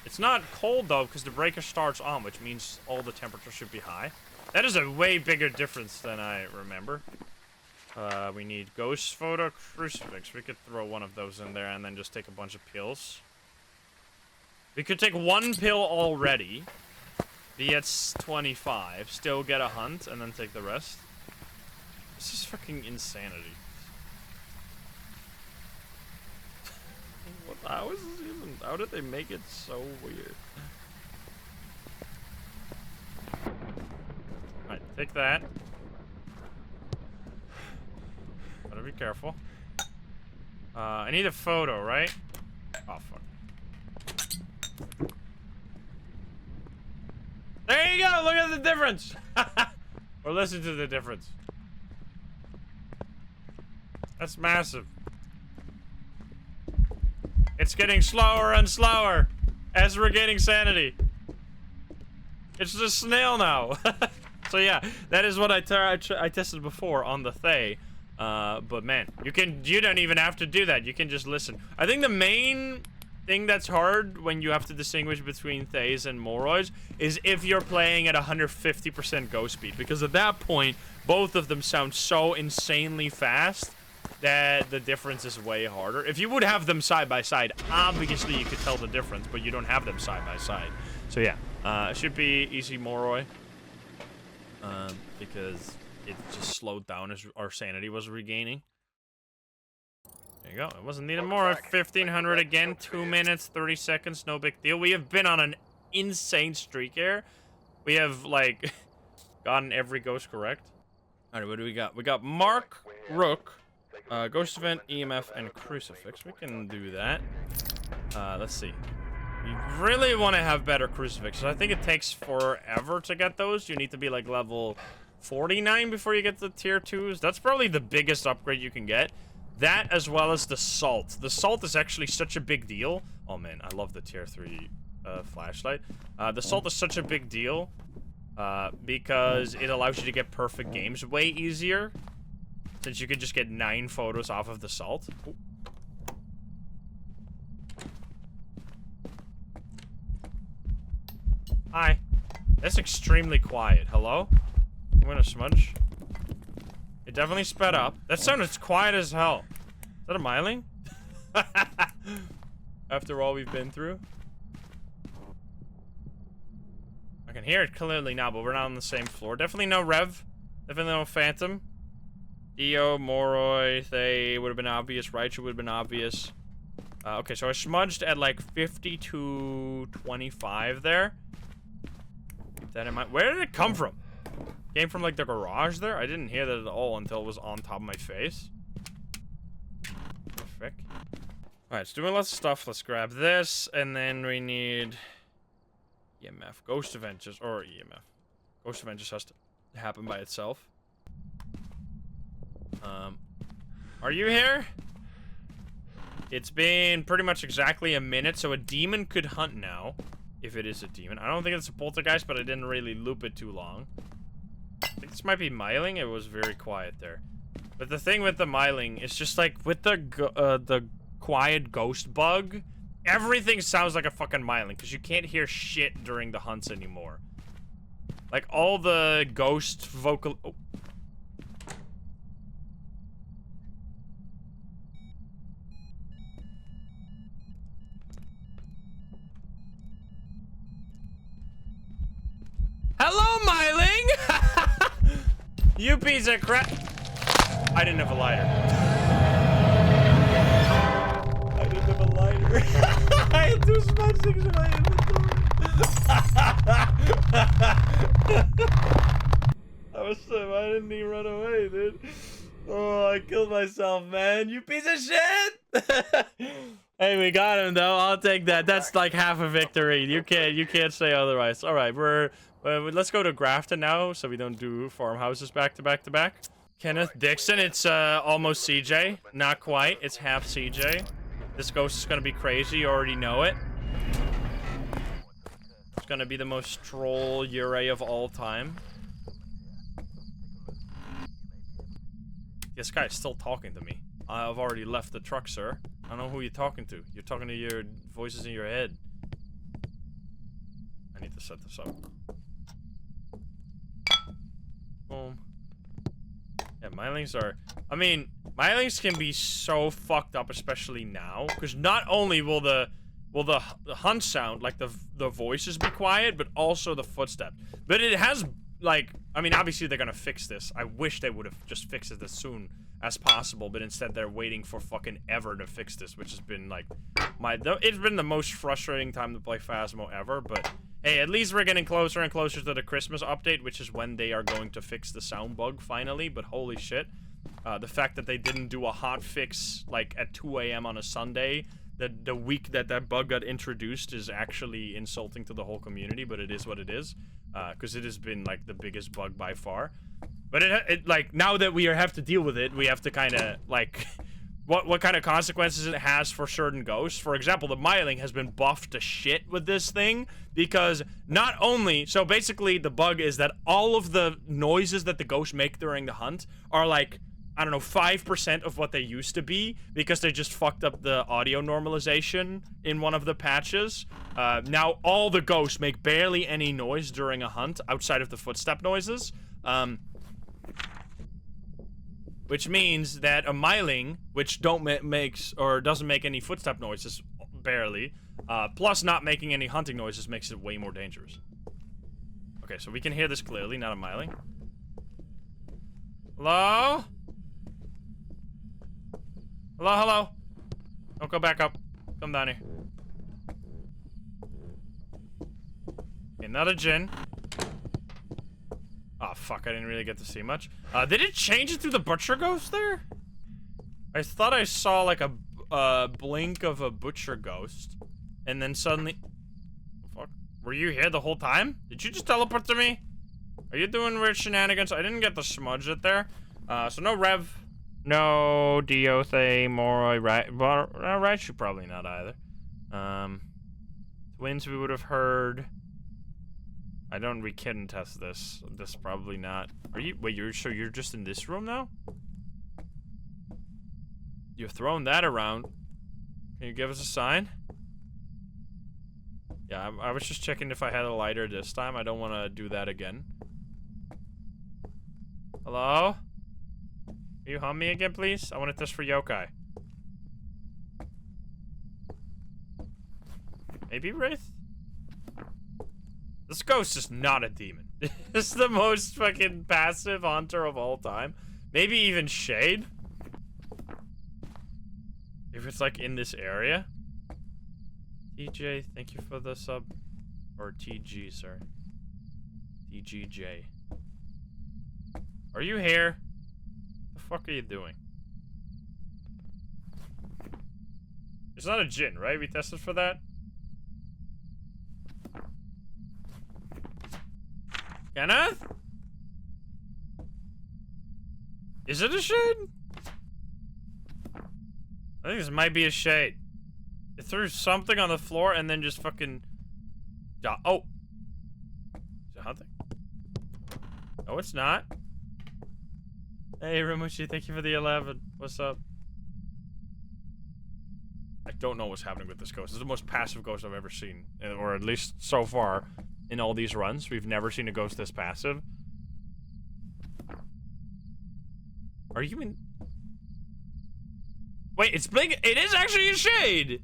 It's not cold, though, because the breaker starts on, which means all the temperature should be high. That is a way bigger difference than I remember. We need ghost photo, crucifix. We could throw one of those in there and then just take a bunch of pills. We could take one pill already. Be at 25. Still get a hunt and then take the rest. This is fucking insanity. How is this even? How did they make it so weird? Alright, take that. Gotta be careful. I need a photo, right? Oh, fuck. There you go! Look at the difference! Or listen to the difference. That's massive. It's getting slower and slower as we're gaining sanity. It's just snail now. So yeah, that is what I tested before on the Thay. But man, you don't even have to do that. You can just listen. I think the main thing that's hard when you have to distinguish between Thays and Morois is if you're playing at 150% go speed, because at that point both of them sound so insanely fast that the difference is way harder. If you would have them side by side, obviously you could tell the difference, but you don't have them side by side. So yeah, it should be easy Moroi, because it just slowed down as our sanity was regaining. There you go. It wasn't needed more. 1,500 again. 2 minutes, 30 seconds. No big deal. We have been on an insane streak here. We have, like, gotten every ghost correct. Alright, what do we got? We got Mark, Rook, Ghost Event, EMF, and Crucifix. We can do that. Let's see. You really want to have better crucifixes. I think it takes forever to get those. You need to be like level 49 before you get the tier 2s. That's probably the biggest upgrade you can get. That as well as the salt. The salt is actually such a big deal. Oh man, I love the tier 3 flashlight. The salt is such a big deal because it allows you to get perfect games way easier. Since you could just get 9 photos off of the salt. Ooh. Hi. That's extremely quiet. Hello? I'm gonna smudge. It definitely sped up. That sounded quiet as hell. Is that a Myling? After all we've been through. I can hear it clearly now, but we're not on the same floor. Definitely no Rev. Definitely no Phantom. Dio, Moroi, they would have been obvious. Raichu would have been obvious. Okay, so I smudged at like 52-25 there. Keep that in mind. Where did it come from? Came from like the garage there? I didn't hear that at all until it was on top of my face. Perfect. Alright, it's doing lots of stuff. Let's grab this, and then we need EMF. Ghost Adventures, or EMF. Ghost Adventures has to happen by itself. Are you here? It's been pretty much exactly a minute, so a demon could hunt now. If it is a demon. I don't think it's a poltergeist, but I didn't really loop it too long. I think this might be Myling. It was very quiet there. But the thing with the Myling is just like with the quiet ghost bug, everything sounds like a fucking Myling because you can't hear shit during the hunts anymore. Like all the ghost vocal. Oh. Hello, Myling! You piece of crap. I didn't have a lighter. I didn't have a lighter. I had 2 smudge things in my inventory. I was so, I didn't even run away, dude. Oh, I killed myself, man. You piece of shit! Hey, we got him though. I'll take that. That's like half a victory. You can't say otherwise. All right, let's go to Grafton now, so we don't do farmhouses back to back to back. Kenneth Dixon, it's almost CJ. Not quite. It's half CJ. This ghost is gonna be crazy. You already know it. It's gonna be the most troll Yurei of all time. This guy's still talking to me. I've already left the truck, sir. I don't know who you're talking to. You're talking to your voices in your head. I need to set this up. Boom. Yeah, Mylings are... I mean, Mylings can be so fucked up, especially now. Because not only will the hunt sound, like the voices be quiet, but also the footsteps. But it has, like... I mean, obviously they're gonna fix this. I wish they would have just fixed it as soon as possible, but instead they're waiting for fucking ever to fix this, which has been like it's been the most frustrating time to play Phasmo ever. But hey, at least we're getting closer and closer to the Christmas update, which is when they are going to fix the sound bug finally. But holy shit, the fact that they didn't do a hot fix like at 2 AM on a Sunday, the week that bug got introduced, is actually insulting to the whole community. But it is what it is, because it has been like the biggest bug by far. But it like, now that we have to deal with it, we have to kind of, like, what kind of consequences it has for certain ghosts. For example, the Myling has been buffed to shit with this thing, because not only... So basically, the bug is that all of the noises that the ghosts make during the hunt are, like, I don't know, 5% of what they used to be, because they just fucked up the audio normalization in one of the patches. Now, all the ghosts make barely any noise during a hunt, outside of the footstep noises. Which means that a Myling, which doesn't make any footstep noises, barely, plus not making any hunting noises, makes it way more dangerous. Okay, so we can hear this clearly, not a Myling. Hello? Hello, hello. Don't go back up. Come down here. Okay, not a Jinn. Oh, fuck, I didn't really get to see much. Did it change it to the Butcher Ghost there? I thought I saw, like, a blink of a Butcher Ghost. And then suddenly... Were you here the whole time? Did you just teleport to me? Are you doing weird shenanigans? I didn't get the smudge it there. So no Rev. No Diothe, Moroi, Raichu probably not either. Twins we would have heard. We couldn't test this. This probably not. Are you, wait, you're just in this room now? You've thrown that around. Can you give us a sign? Yeah, I was just checking if I had a lighter this time. I don't want to do that again. Hello? Can you hum me again, please? I want to test for yokai. Maybe Wraith? This ghost is not a demon. It's the most fucking passive hunter of all time. Maybe even Shade? If it's like in this area. TJ, thank you for the sub. Or TG, sorry. TGJ. Are you here? The fuck are you doing? It's not a Jinn, right? We tested for that? Kenneth? Is it a Shade? I think this might be a Shade. It threw something on the floor and then just fucking... Oh! Is it hunting? No, it's not. Hey, Ramushi, thank you for the 11. What's up? I don't know what's happening with this ghost. This is the most passive ghost I've ever seen. Or at least so far in all these runs. We've never seen a ghost this passive. Are you in... Wait, it's blinking. It is actually a Shade!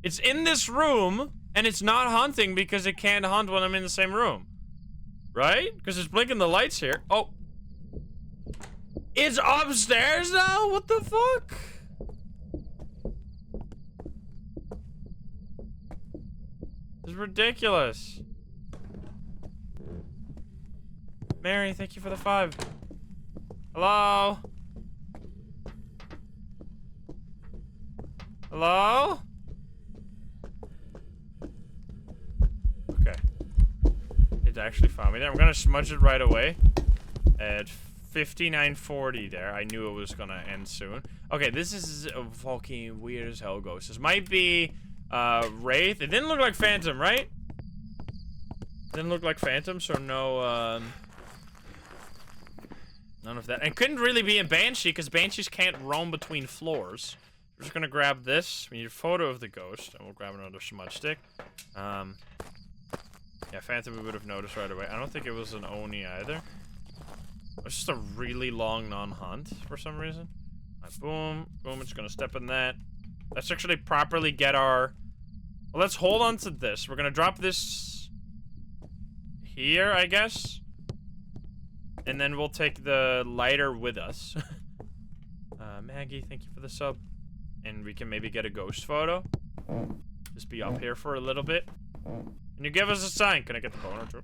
It's in this room, and it's not hunting because it can't hunt when I'm in the same room. Right? Because it's blinking the lights here. Oh. It's upstairs now? What the fuck? This is ridiculous. Mary, thank you for the 5. Hello? Hello? Okay. It actually found me there. I'm gonna smudge it right away. At 59:40 there. I knew it was gonna end soon. Okay, this is a fucking weird as hell ghost. This might be Wraith. It didn't look like Phantom, right? Didn't look like Phantom, so no none of that. And couldn't really be a Banshee because Banshees can't roam between floors. We're just gonna grab this. We need a photo of the ghost, and we'll grab another smudge stick. Yeah, Phantom we would have noticed right away. I don't think it was an Oni either. It's just a really long non-hunt for some reason. Right, boom, boom, it's gonna step in that. Let's actually properly get our... Well, let's hold on to this. We're gonna drop this here, I guess. And then we'll take the lighter with us. Maggie, thank you for the sub. And we can maybe get a ghost photo. Just be up here for a little bit. Can you give us a sign? Can I get the boner too?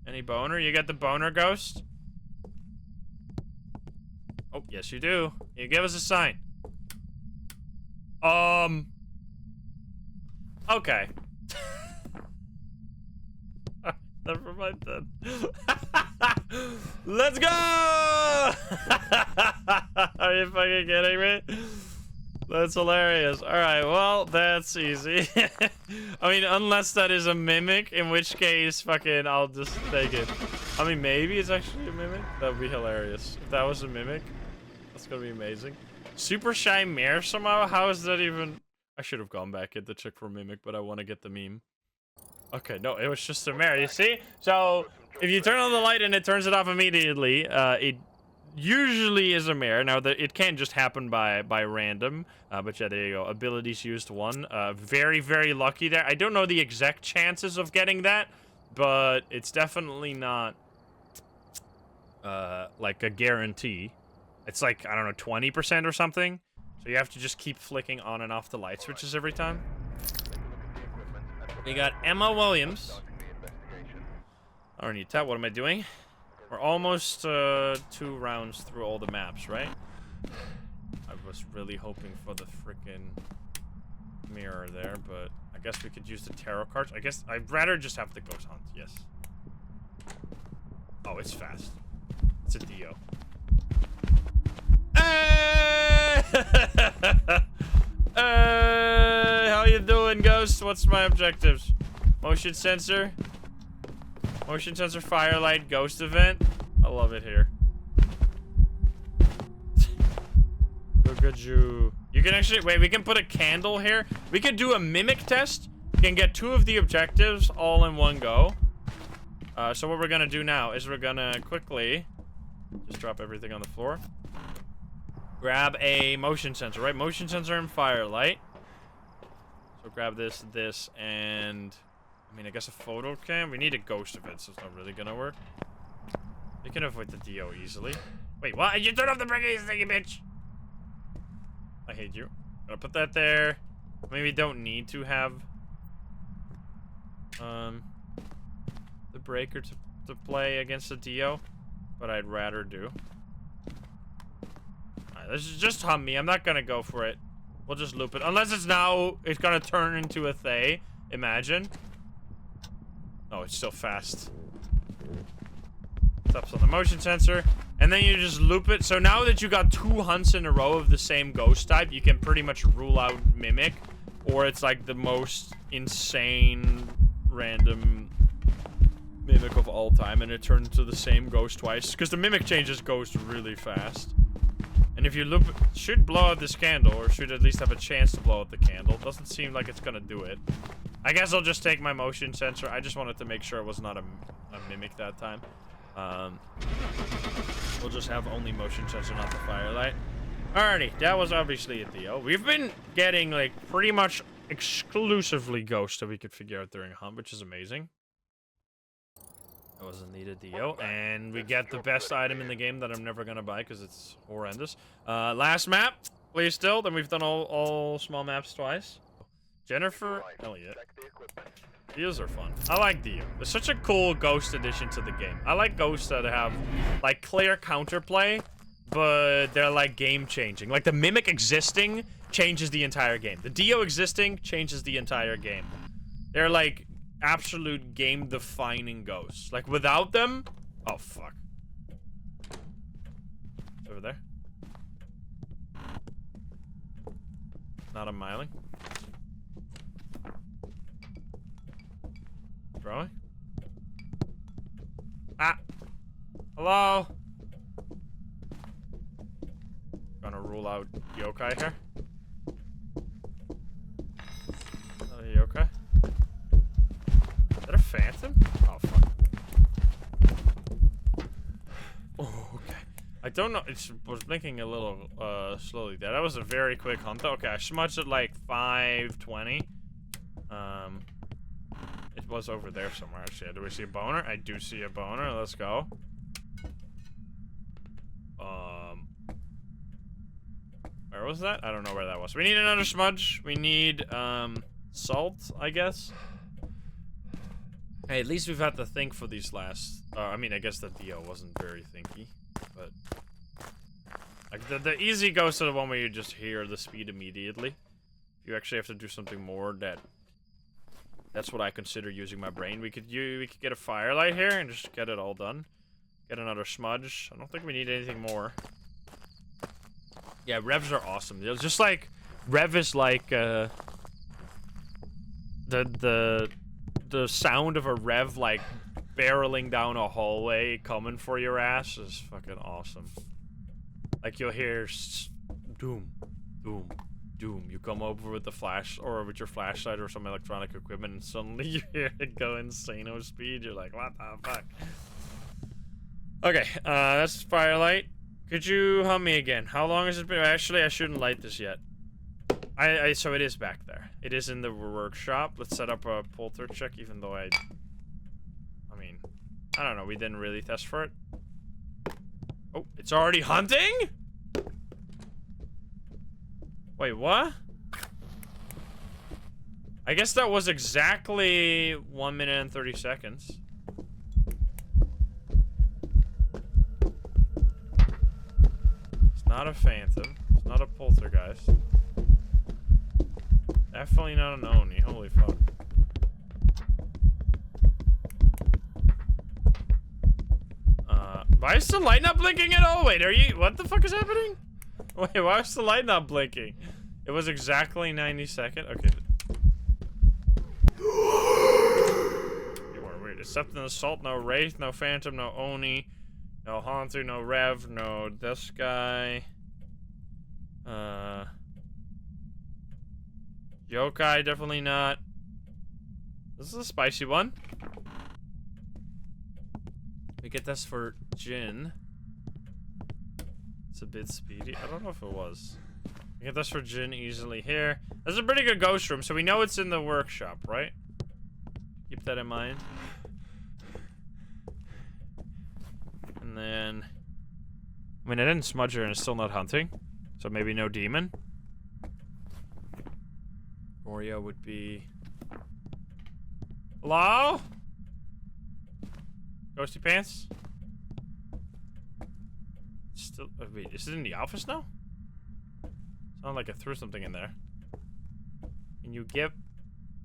Any boner? You got the boner ghost? Oh, yes you do. You give us a sign. Okay. Never mind then. Let's go! Are you fucking kidding me? That's hilarious. Alright, well, that's easy. I mean, unless that is a mimic, in which case, fucking, I'll just take it. I mean, maybe it's actually a mimic. That would be hilarious. If that was a mimic, that's gonna be amazing. Super Shy Mare somehow? How is that even... I should have gone back in to check for mimic, but I want to get the meme. Okay, no, it was just a mare, you see? So, if you turn on the light and it turns it off immediately, it usually is a mare. Now, it can just happen by random, but yeah, there you go. Abilities used 1. Very, very lucky there. I don't know the exact chances of getting that, but it's definitely not, like a guarantee. It's like, I don't know, 20% or something. So you have to just keep flicking on and off the light switches every time. We got Emma Williams. I don't need that. What am I doing? We're almost 2 rounds through all the maps, right? I was really hoping for the frickin' mirror there, but I guess we could use the tarot cards. I guess I'd rather just have the ghost hunt, yes. Oh, it's fast. It's a Dio. Hey! Hey! How you doing, ghost? What's my objectives? Motion sensor. Motion sensor, firelight, ghost event. I love it here. Look at you. You can actually, wait, we can put a candle here. We could do a mimic test. We can get 2 of the objectives all in one go. So what we're gonna do now is we're gonna quickly just drop everything on the floor. Grab a motion sensor, right? Motion sensor and firelight. So grab this, and I mean, I guess a photo cam. We need a ghost event, so it's not really gonna work. You can avoid the Dio easily. Wait, what? You turn off the breaker, you stinky bitch! I hate you. Gonna put that there. Maybe we don't need to have the breaker to play against the Dio, but I'd rather do. Alright, this is just hum me. I'm not gonna go for it. We'll just loop it. Unless it's now, it's gonna turn into a Thay. Imagine. Oh, it's still fast. Steps on the motion sensor. And then you just loop it. So now that you got 2 hunts in a row of the same ghost type, you can pretty much rule out Mimic. Or it's like the most insane, random Mimic of all time. And it turns to the same ghost twice. Because the Mimic changes ghost really fast. And if you loop it, should blow out this candle. Or should at least have a chance to blow out the candle. Doesn't seem like it's gonna do it. I guess I'll just take my motion sensor. I just wanted to make sure it was not a Mimic that time. We'll just have only motion sensor, not the firelight. Alrighty, that was obviously a Dio. We've been getting, like, pretty much exclusively ghosts that we could figure out during a hunt, which is amazing. That was indeed a Dio, and we get the best item in the game that I'm never gonna buy because it's horrendous. Last map, Bleasdale. Then we've done all small maps twice. Jennifer Elliott. Dios are fun. I like Dio. It's such a cool ghost addition to the game. I like ghosts that have, like, clear counterplay, but they're, like, game-changing. Like, the Mimic existing changes the entire game. The Dio existing changes the entire game. They're, like, absolute game-defining ghosts. Like, without them... Oh, fuck. Over there. Not a Myling. Throwing? Ah! Hello? Gonna rule out yokai here. Another yokai. Is that a phantom? Oh, fuck. Oh, okay. I don't know. It was blinking a little slowly there. That was a very quick hunt. Okay, I smudged it like 5:20. It was over there somewhere, actually. Do we see a boner? I do see a boner. Let's go. Where was that? I don't know where that was. We need another smudge. We need, salt, I guess. Hey, at least we've had to think for these last... I mean, I guess the Dio wasn't very thinky, but... Like, the easy goes to the one where you just hear the speed immediately. You actually have to do something more that's what I consider using my brain. We could get a firelight here and just get it all done. Get another smudge. I don't think we need anything more. Yeah, revs are awesome. It's just like rev is like the sound of a rev like barreling down a hallway coming for your ass is fucking awesome. Like you'll hear doom, doom, doom. You come over with the flash or with your flashlight or some electronic equipment and suddenly you hear it go insano speed. You're like, what the fuck? Okay, that's firelight. Could you hum me again? How long has it been? Actually, I shouldn't light this yet. So it is back there. It is in the workshop. Let's set up a polter check, even though I mean, I don't know. We didn't really test for it. Oh, it's already hunting? Wait, what? I guess that was exactly 1 minute and 30 seconds. It's not a phantom. It's not a poltergeist. Definitely not an Oni. Holy fuck. Why is the light not blinking at all? Wait, are you... What the fuck is happening? Wait, why is the light not blinking? It was exactly 90 seconds. Okay. You are weird. Except an assault, no Wraith, no Phantom, no Oni, no Hantu, no Rev, no this guy. Yokai, definitely not. This is a spicy one. We get this for Jinn. It's a bit speedy. I don't know if it was. We get this for Jinn easily here. That's a pretty good ghost room, so we know it's in the workshop, right? Keep that in mind. And then... I mean, I didn't smudge her and it's still not hunting. So maybe no demon. Oreo would be... Hello? Ghosty Pants? Still... wait, is it in the office now? Sounded like I threw something in there. Can you give...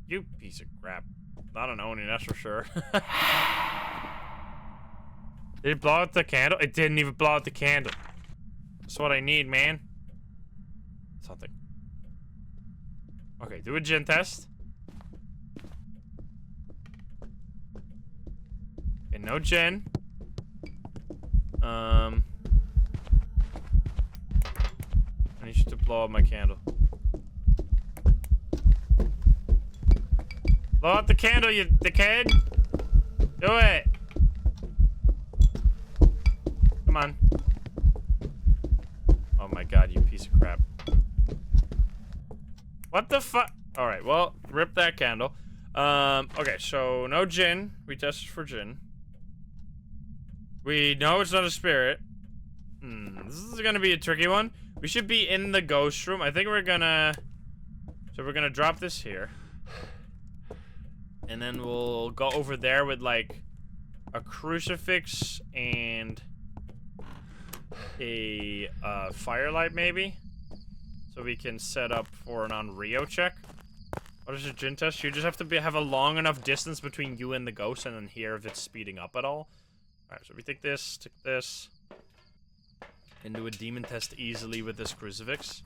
You piece of crap. Not an Oni, that's for sure. Did it blow out the candle? It didn't even blow out the candle. That's what I need, man. Something. Okay, do a Jinn test. Okay, no Jinn. I need you to blow up my candle. Blow out the candle, you dickhead! Do it! Come on. Oh my god, you piece of crap. What the fuck? Alright, well, rip that candle. Okay, so no Jinn. We tested for Jinn. We know it's not a spirit. This is gonna be a tricky one. We should be in the ghost room. I think we're gonna... So we're gonna drop this here. And then we'll go over there with, like, a crucifix and a firelight, maybe? So we can set up for an on-Rio check. What is a Jinn test? You just have to have a long enough distance between you and the ghost and then hear if it's speeding up at all. Alright, so we take this, and do a demon test easily with this crucifix.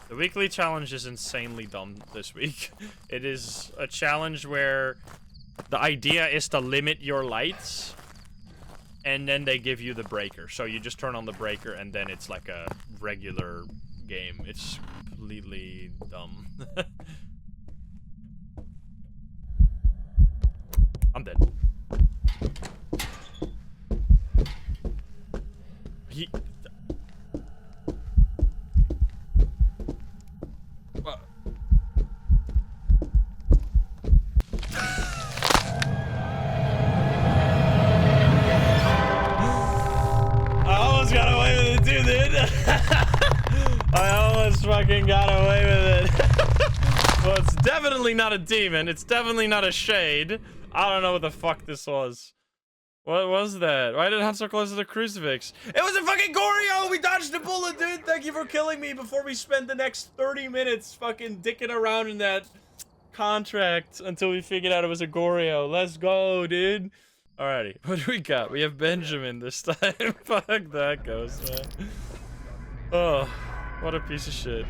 The weekly challenge is insanely dumb this week. It is a challenge where the idea is to limit your lights, and then they give you the breaker. So you just turn on the breaker, and then it's like a regular game. It's completely dumb. I'm dead. What? I almost got away with it too, dude. I almost fucking got away with it. Well, it's definitely not a demon. It's definitely not a shade. I don't know what the fuck this was. What was that? Why did it hunt so close to the crucifix? It was a fucking Goryo! We dodged the bullet, dude! Thank you for killing me before we spent the next 30 minutes fucking dicking around in that contract until we figured out it was a Goryo. Let's go, dude. Alrighty, what do we got? We have Benjamin this time. Fuck that ghost, man. Oh, what a piece of shit.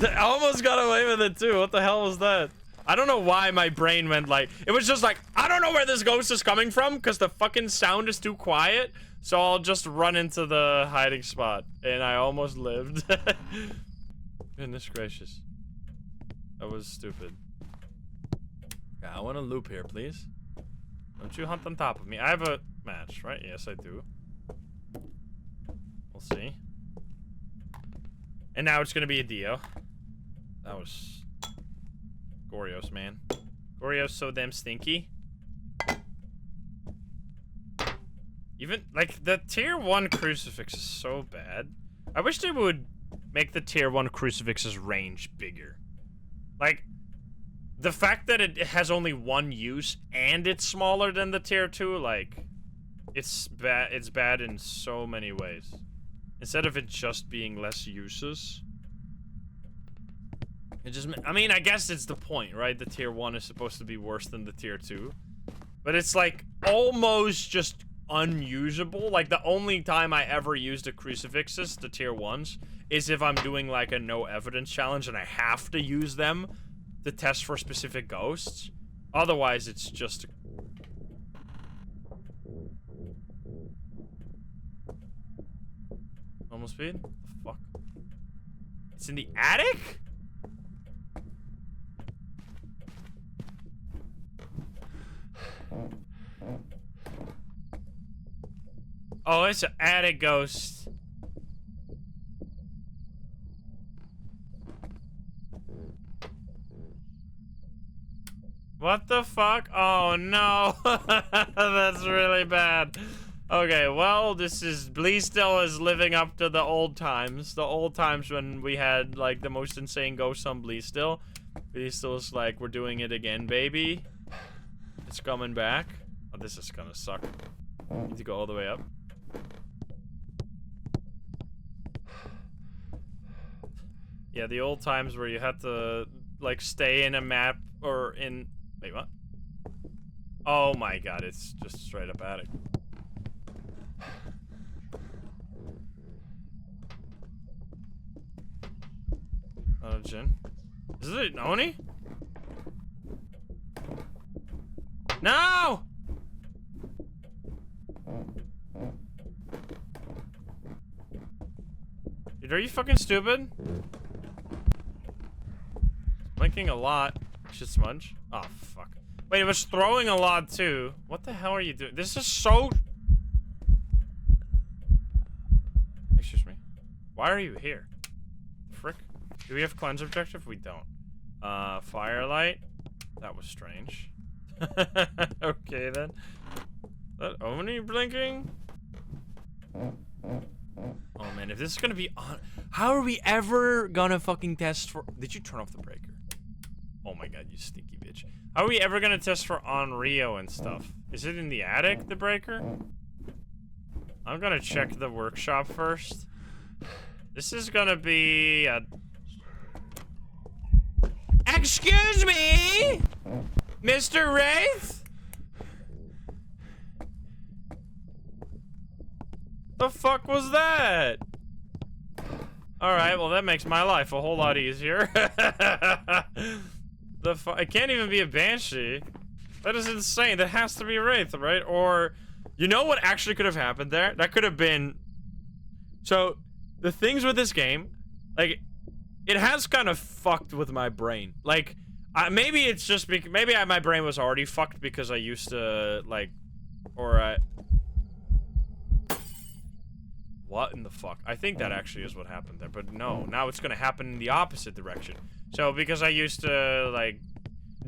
I almost got away with it, too. What the hell was that? I don't know why my brain went like... It was just like, I don't know where this ghost is coming from because the fucking sound is too quiet. So I'll just run into the hiding spot. And I almost lived. Goodness gracious. That was stupid. Yeah, I want to loop here, please. Don't you hunt on top of me. I have a match, right? Yes, I do. We'll see. And now it's going to be a Dio. That was... Gorios, man. Gorios so damn stinky. Even, like, the tier 1 crucifix is so bad. I wish they would make the tier 1 crucifix's range bigger. Like, the fact that it has only one use and it's smaller than the tier 2, like, it's bad in so many ways. Instead of it just being less uses. It just, I mean, I guess it's the point, right? The tier 1 is supposed to be worse than the tier 2. But it's like almost just unusable. Like the only time I ever used the crucifixes, the tier 1s, is if I'm doing like a no evidence challenge and I have to use them to test for specific ghosts. Otherwise, it's just... Normal speed? What the fuck? It's in the attic? Oh, it's an attic ghost. What the fuck? Oh no. That's really bad. Okay, well, this is... Bleasdale is living up to the old times. The old times when we had, like, the most insane ghosts on Bleasdale. Bleasdale's like, we're doing it again, baby. It's coming back. Oh, this is gonna suck. Need to go all the way up. Yeah, the old times where you had to, like, stay in a map or in... Wait, what? Oh my god, it's just straight up attic. Oh, Jinn. Is it Oni? No! Dude, are you fucking stupid? Blinking a lot. Shit smudge. Oh, fuck. Wait, it was throwing a lot, too. What the hell are you doing? This is so... Excuse me. Why are you here? Frick. Do we have cleanse objective? We don't. Firelight? That was strange. Okay, then. That Oni blinking? Oh, man, if this is gonna be on... How are we ever gonna fucking test for... Did you turn off the breaker? Oh my god, you stinky bitch. How are we ever gonna test for on Rio and stuff? Is it in the attic, the breaker? I'm gonna check the workshop first. This is gonna be a... Excuse me? Mr. Wraith? The fuck was that? Alright, well that makes my life a whole lot easier. It can't even be a Banshee. That is insane. That has to be a Wraith, right? Or, you know what actually could have happened there? That could have been... So, the things with this game, like, it has kind of fucked with my brain. Like, maybe it's just because... Maybe my brain was already fucked because I used to, like... Or, What in the fuck? I think that actually is what happened there, but no. Now it's gonna happen in the opposite direction. So, because I used to, like,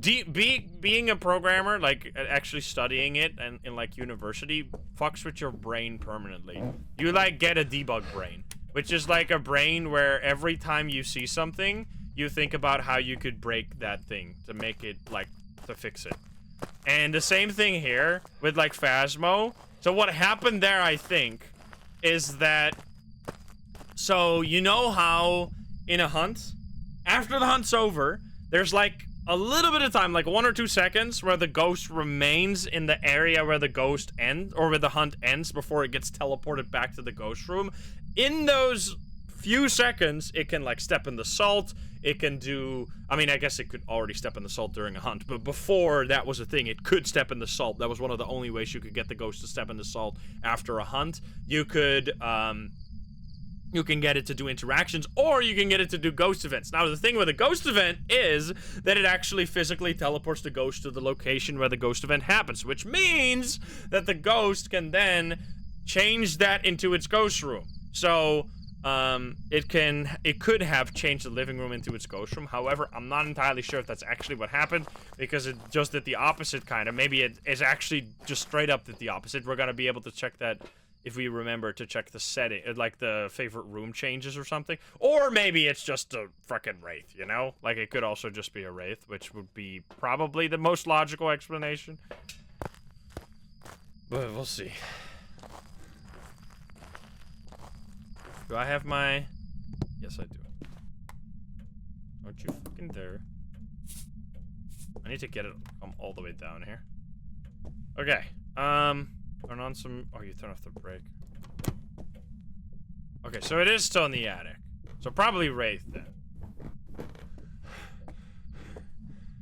being a programmer, like, actually studying it and in, like, university, fucks with your brain permanently. You, like, get a debug brain, which is, like, a brain where every time you see something, you think about how you could break that thing to make it, like, to fix it. And the same thing here with, like, Phasmo. So what happened there, I think, is that... So, you know how in a hunt... After the hunt's over, there's like a little bit of time, like 1 or 2 seconds, where the ghost remains in the area where the ghost ends, or where the hunt ends before it gets teleported back to the ghost room. In those few seconds, it can like step in the salt, it can do, I mean, I guess it could already step in the salt during a hunt, but before that was a thing, it could step in the salt. That was one of the only ways you could get the ghost to step in the salt after a hunt. You could, you can get it to do interactions, or you can get it to do ghost events. Now, the thing with a ghost event is that it actually physically teleports the ghost to the location where the ghost event happens, which means that the ghost can then change that into its ghost room. So, it could have changed the living room into its ghost room. However, I'm not entirely sure if that's actually what happened, because it just did the opposite, kind of. Maybe it is actually just straight up did the opposite. We're gonna be able to check that if we remember to check the setting, like the favorite room changes or something. Or maybe it's just a frickin' Wraith, you know? Like, it could also just be a Wraith, which would be probably the most logical explanation. But we'll see. Do I have my... Yes, I do. Oh, Don't you fucking dare. I need to get it come all the way down here. Okay. Turn on some... Oh, you turn off the brake. Okay, so it is still in the attic. So probably Wraith then.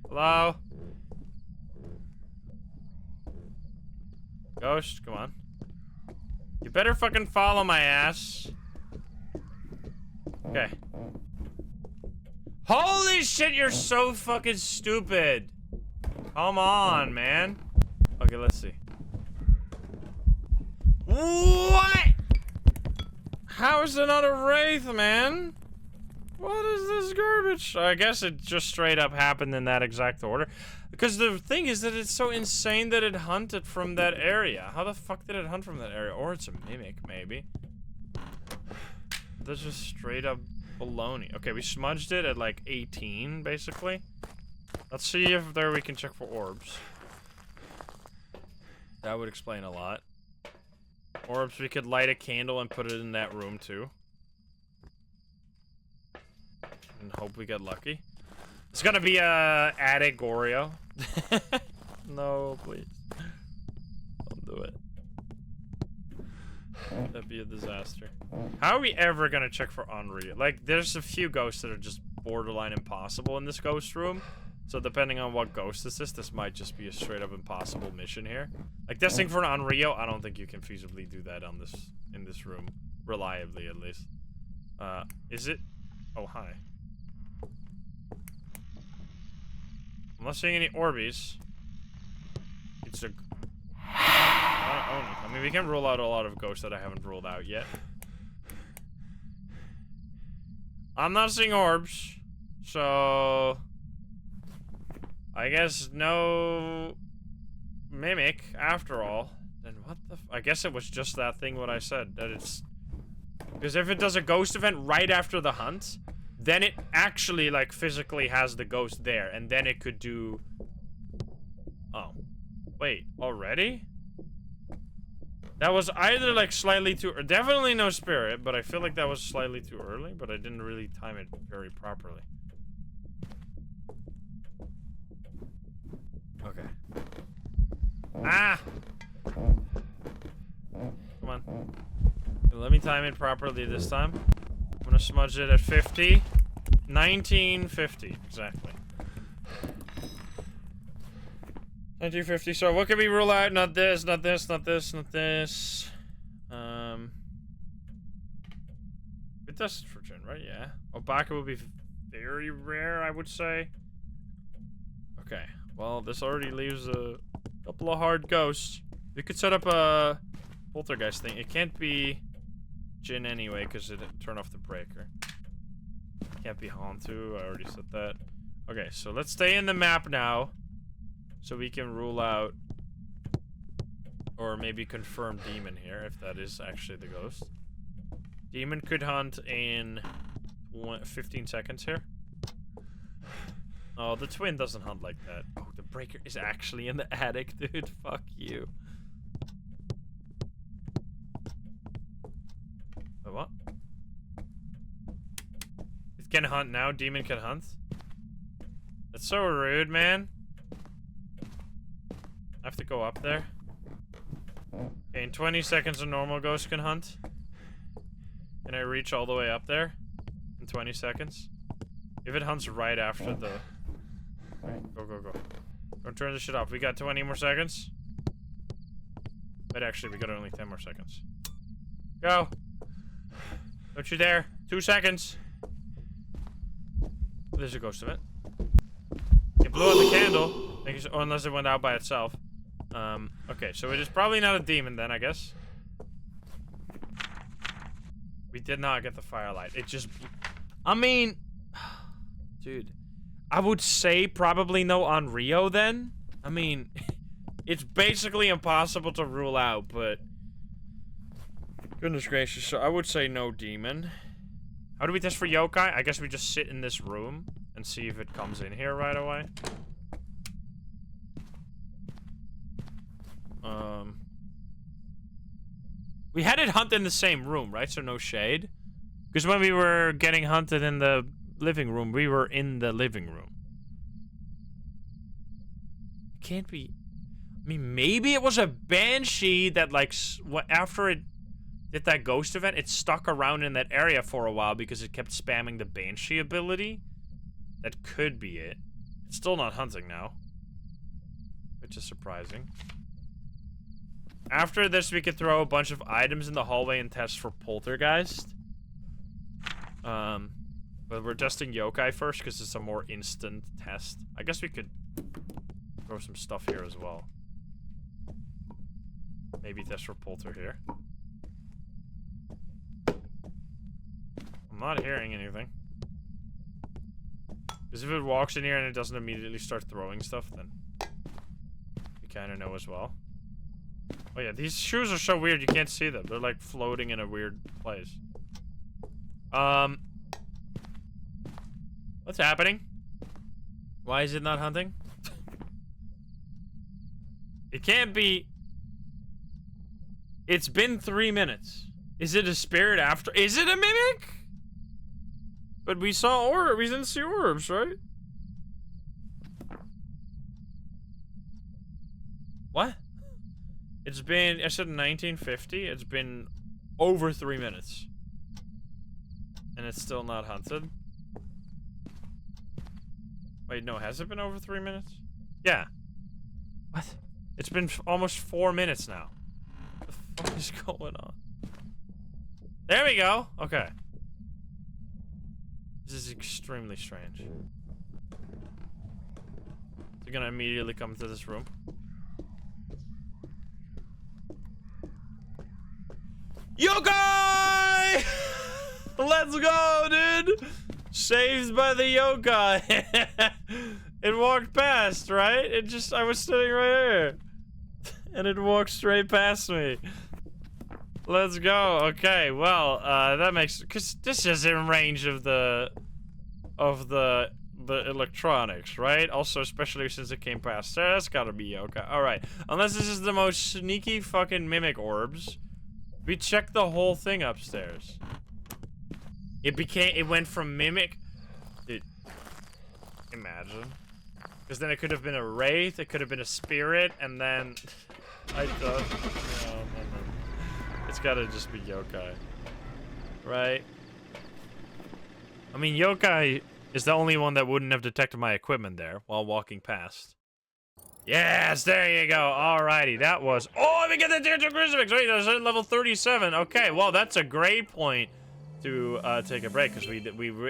Hello? Ghost, come on. You better fucking follow my ass. Okay. Holy shit, you're so fucking stupid. Come on, man. Okay, let's see. What? How is it not a Wraith, man? What is this garbage? I guess it just straight up happened in that exact order. Because the thing is that it's so insane that it hunted from that area. How the fuck did it hunt from that area? Or it's a mimic, maybe. That's just straight up baloney. Okay, we smudged it at like 18, basically. Let's see if there we can check for orbs. That would explain a lot. Orbs, we could light a candle and put it in that room too. And hope we get lucky. It's gonna be a attic Oreo. No, please. Don't do it. That'd be a disaster. How are we ever gonna check for Unreal? Like, there's a few ghosts that are just borderline impossible in this ghost room. So depending on what ghost this might just be a straight up impossible mission here. Like testing for an Unreal, I don't think you can feasibly do that on this in this room. Reliably, at least. Is it? Oh, hi. I'm not seeing any Orbeez. It's a... I mean, we can rule out a lot of ghosts that I haven't ruled out yet. I'm not seeing orbs. So... I guess no... mimic, after all. Then what the I guess it was just that thing what I said. That it's... Because if it does a ghost event right after the hunt... Then it actually, like, physically has the ghost there, and then it could do... Oh. Wait, already? That was either, like, slightly too... Definitely no spirit, but I feel like that was slightly too early, but I didn't really time it very properly. Okay. Ah! Come on. Let me time it properly this time. I'm gonna smudge it at 50. 1950, exactly. 1950, so what can we rule out? Not this, not this, not this, not this. It does for Jinn, right? Yeah. Obake would be very rare, I would say. Okay, well, this already leaves a couple of hard ghosts. We could set up a poltergeist thing. It can't be Jinn anyway, because it turned off the breaker. Can't be Hantu, I already said that. Okay, so let's stay in the map now. So we can rule out... Or maybe confirm Demon here, if that is actually the ghost. Demon could hunt in 15 seconds here. Oh, the twin doesn't hunt like that. Oh, the breaker is actually in the attic, dude. Fuck you. Wait, what? It can hunt now. Demon can hunt. That's so rude, man. I have to go up there. Okay, in 20 seconds, a normal ghost can hunt. Can I reach all the way up there? In 20 seconds? If it hunts right after the... Go, go, go. Don't turn this shit off. We got 20 more seconds. But actually, we got only 10 more seconds. Go! Don't you dare. 2 seconds. There's a ghost of it. It blew out the candle. Oh, unless it went out by itself. Okay, so it is probably not a demon then, I guess. We did not get the firelight. It just... I mean... Dude. I would say probably no Onryo then. I mean... It's basically impossible to rule out, but... Goodness gracious, so I would say no demon. How do we test for yokai? I guess we just sit in this room and see if it comes in here right away. We had it hunt in the same room, right? So no shade. Because when we were getting hunted in the living room. We were in the living room. Can't be. I mean, maybe it was a banshee that, like, after it did that ghost event, it stuck around in that area for a while because it kept spamming the banshee ability. That could be it. It's still not hunting now, which is surprising. After this, we could throw a bunch of items in the hallway and test for poltergeist. But we're testing yokai first because it's a more instant test. I guess we could throw some stuff here as well. Maybe test for polter here. I'm not hearing anything. Because if it walks in here and it doesn't immediately start throwing stuff, then we kind of know as well. Oh yeah, these shoes are so weird you can't see them. They're like floating in a weird place. What's happening? Why is it not hunting? It can't be. It's been 3 minutes. Is it a spirit after? Is it a mimic? But we saw orbs. We didn't see orbs, right? What? It's been, I said 1950. It's been over 3 minutes. And it's still not hunted. Wait, no, has it been over 3 minutes? Yeah. What? It's been almost 4 minutes now. What the fuck is going on? There we go. Okay. This is extremely strange. They're gonna immediately come to this room. Yokai! Let's go, dude! Saved by the yokai. It walked past, right? It just, I was sitting right here. And it walked straight past me. Let's go. Okay, well, that makes, because this is in range of the electronics, right? Also, especially since it came past there, that's gotta be yokai. Alright, unless this is the most sneaky fucking mimic orbs. We checked the whole thing upstairs. It went from mimic. Dude, imagine. Because then it could have been a wraith, it could have been a spirit, and then I thought, no. It's gotta just be yokai. Right? I mean, yokai is the only one that wouldn't have detected my equipment there while walking past. Yes, there you go. Alrighty, that was. Oh, we get the tier 2 crucifix. Wait, that's at level 37. Okay, well, that's a great point to take a break because we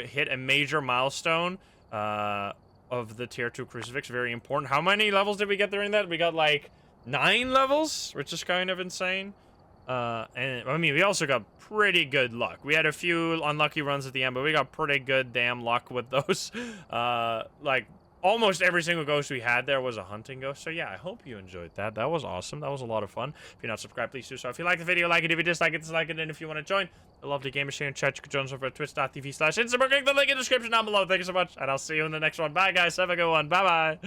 hit a major milestone of the tier 2 crucifix. Very important. How many levels did we get during that? We got like 9 levels, which is kind of insane. And I mean, we also got pretty good luck. We had a few unlucky runs at the end, but we got pretty good damn luck with those. Like almost every single ghost we had there was a hunting ghost. So yeah, I hope you enjoyed that. That was awesome. That was a lot of fun. If you're not subscribed, please do so. If you like the video, like it. If you dislike it, dislike it. And if you want to join the lovely gamers here in chat, you can join us over at twitch.tv/Instagram. Click the link in the description down below. Thank you so much, and I'll see you in the next one. Bye, guys. Have a good one. Bye-bye.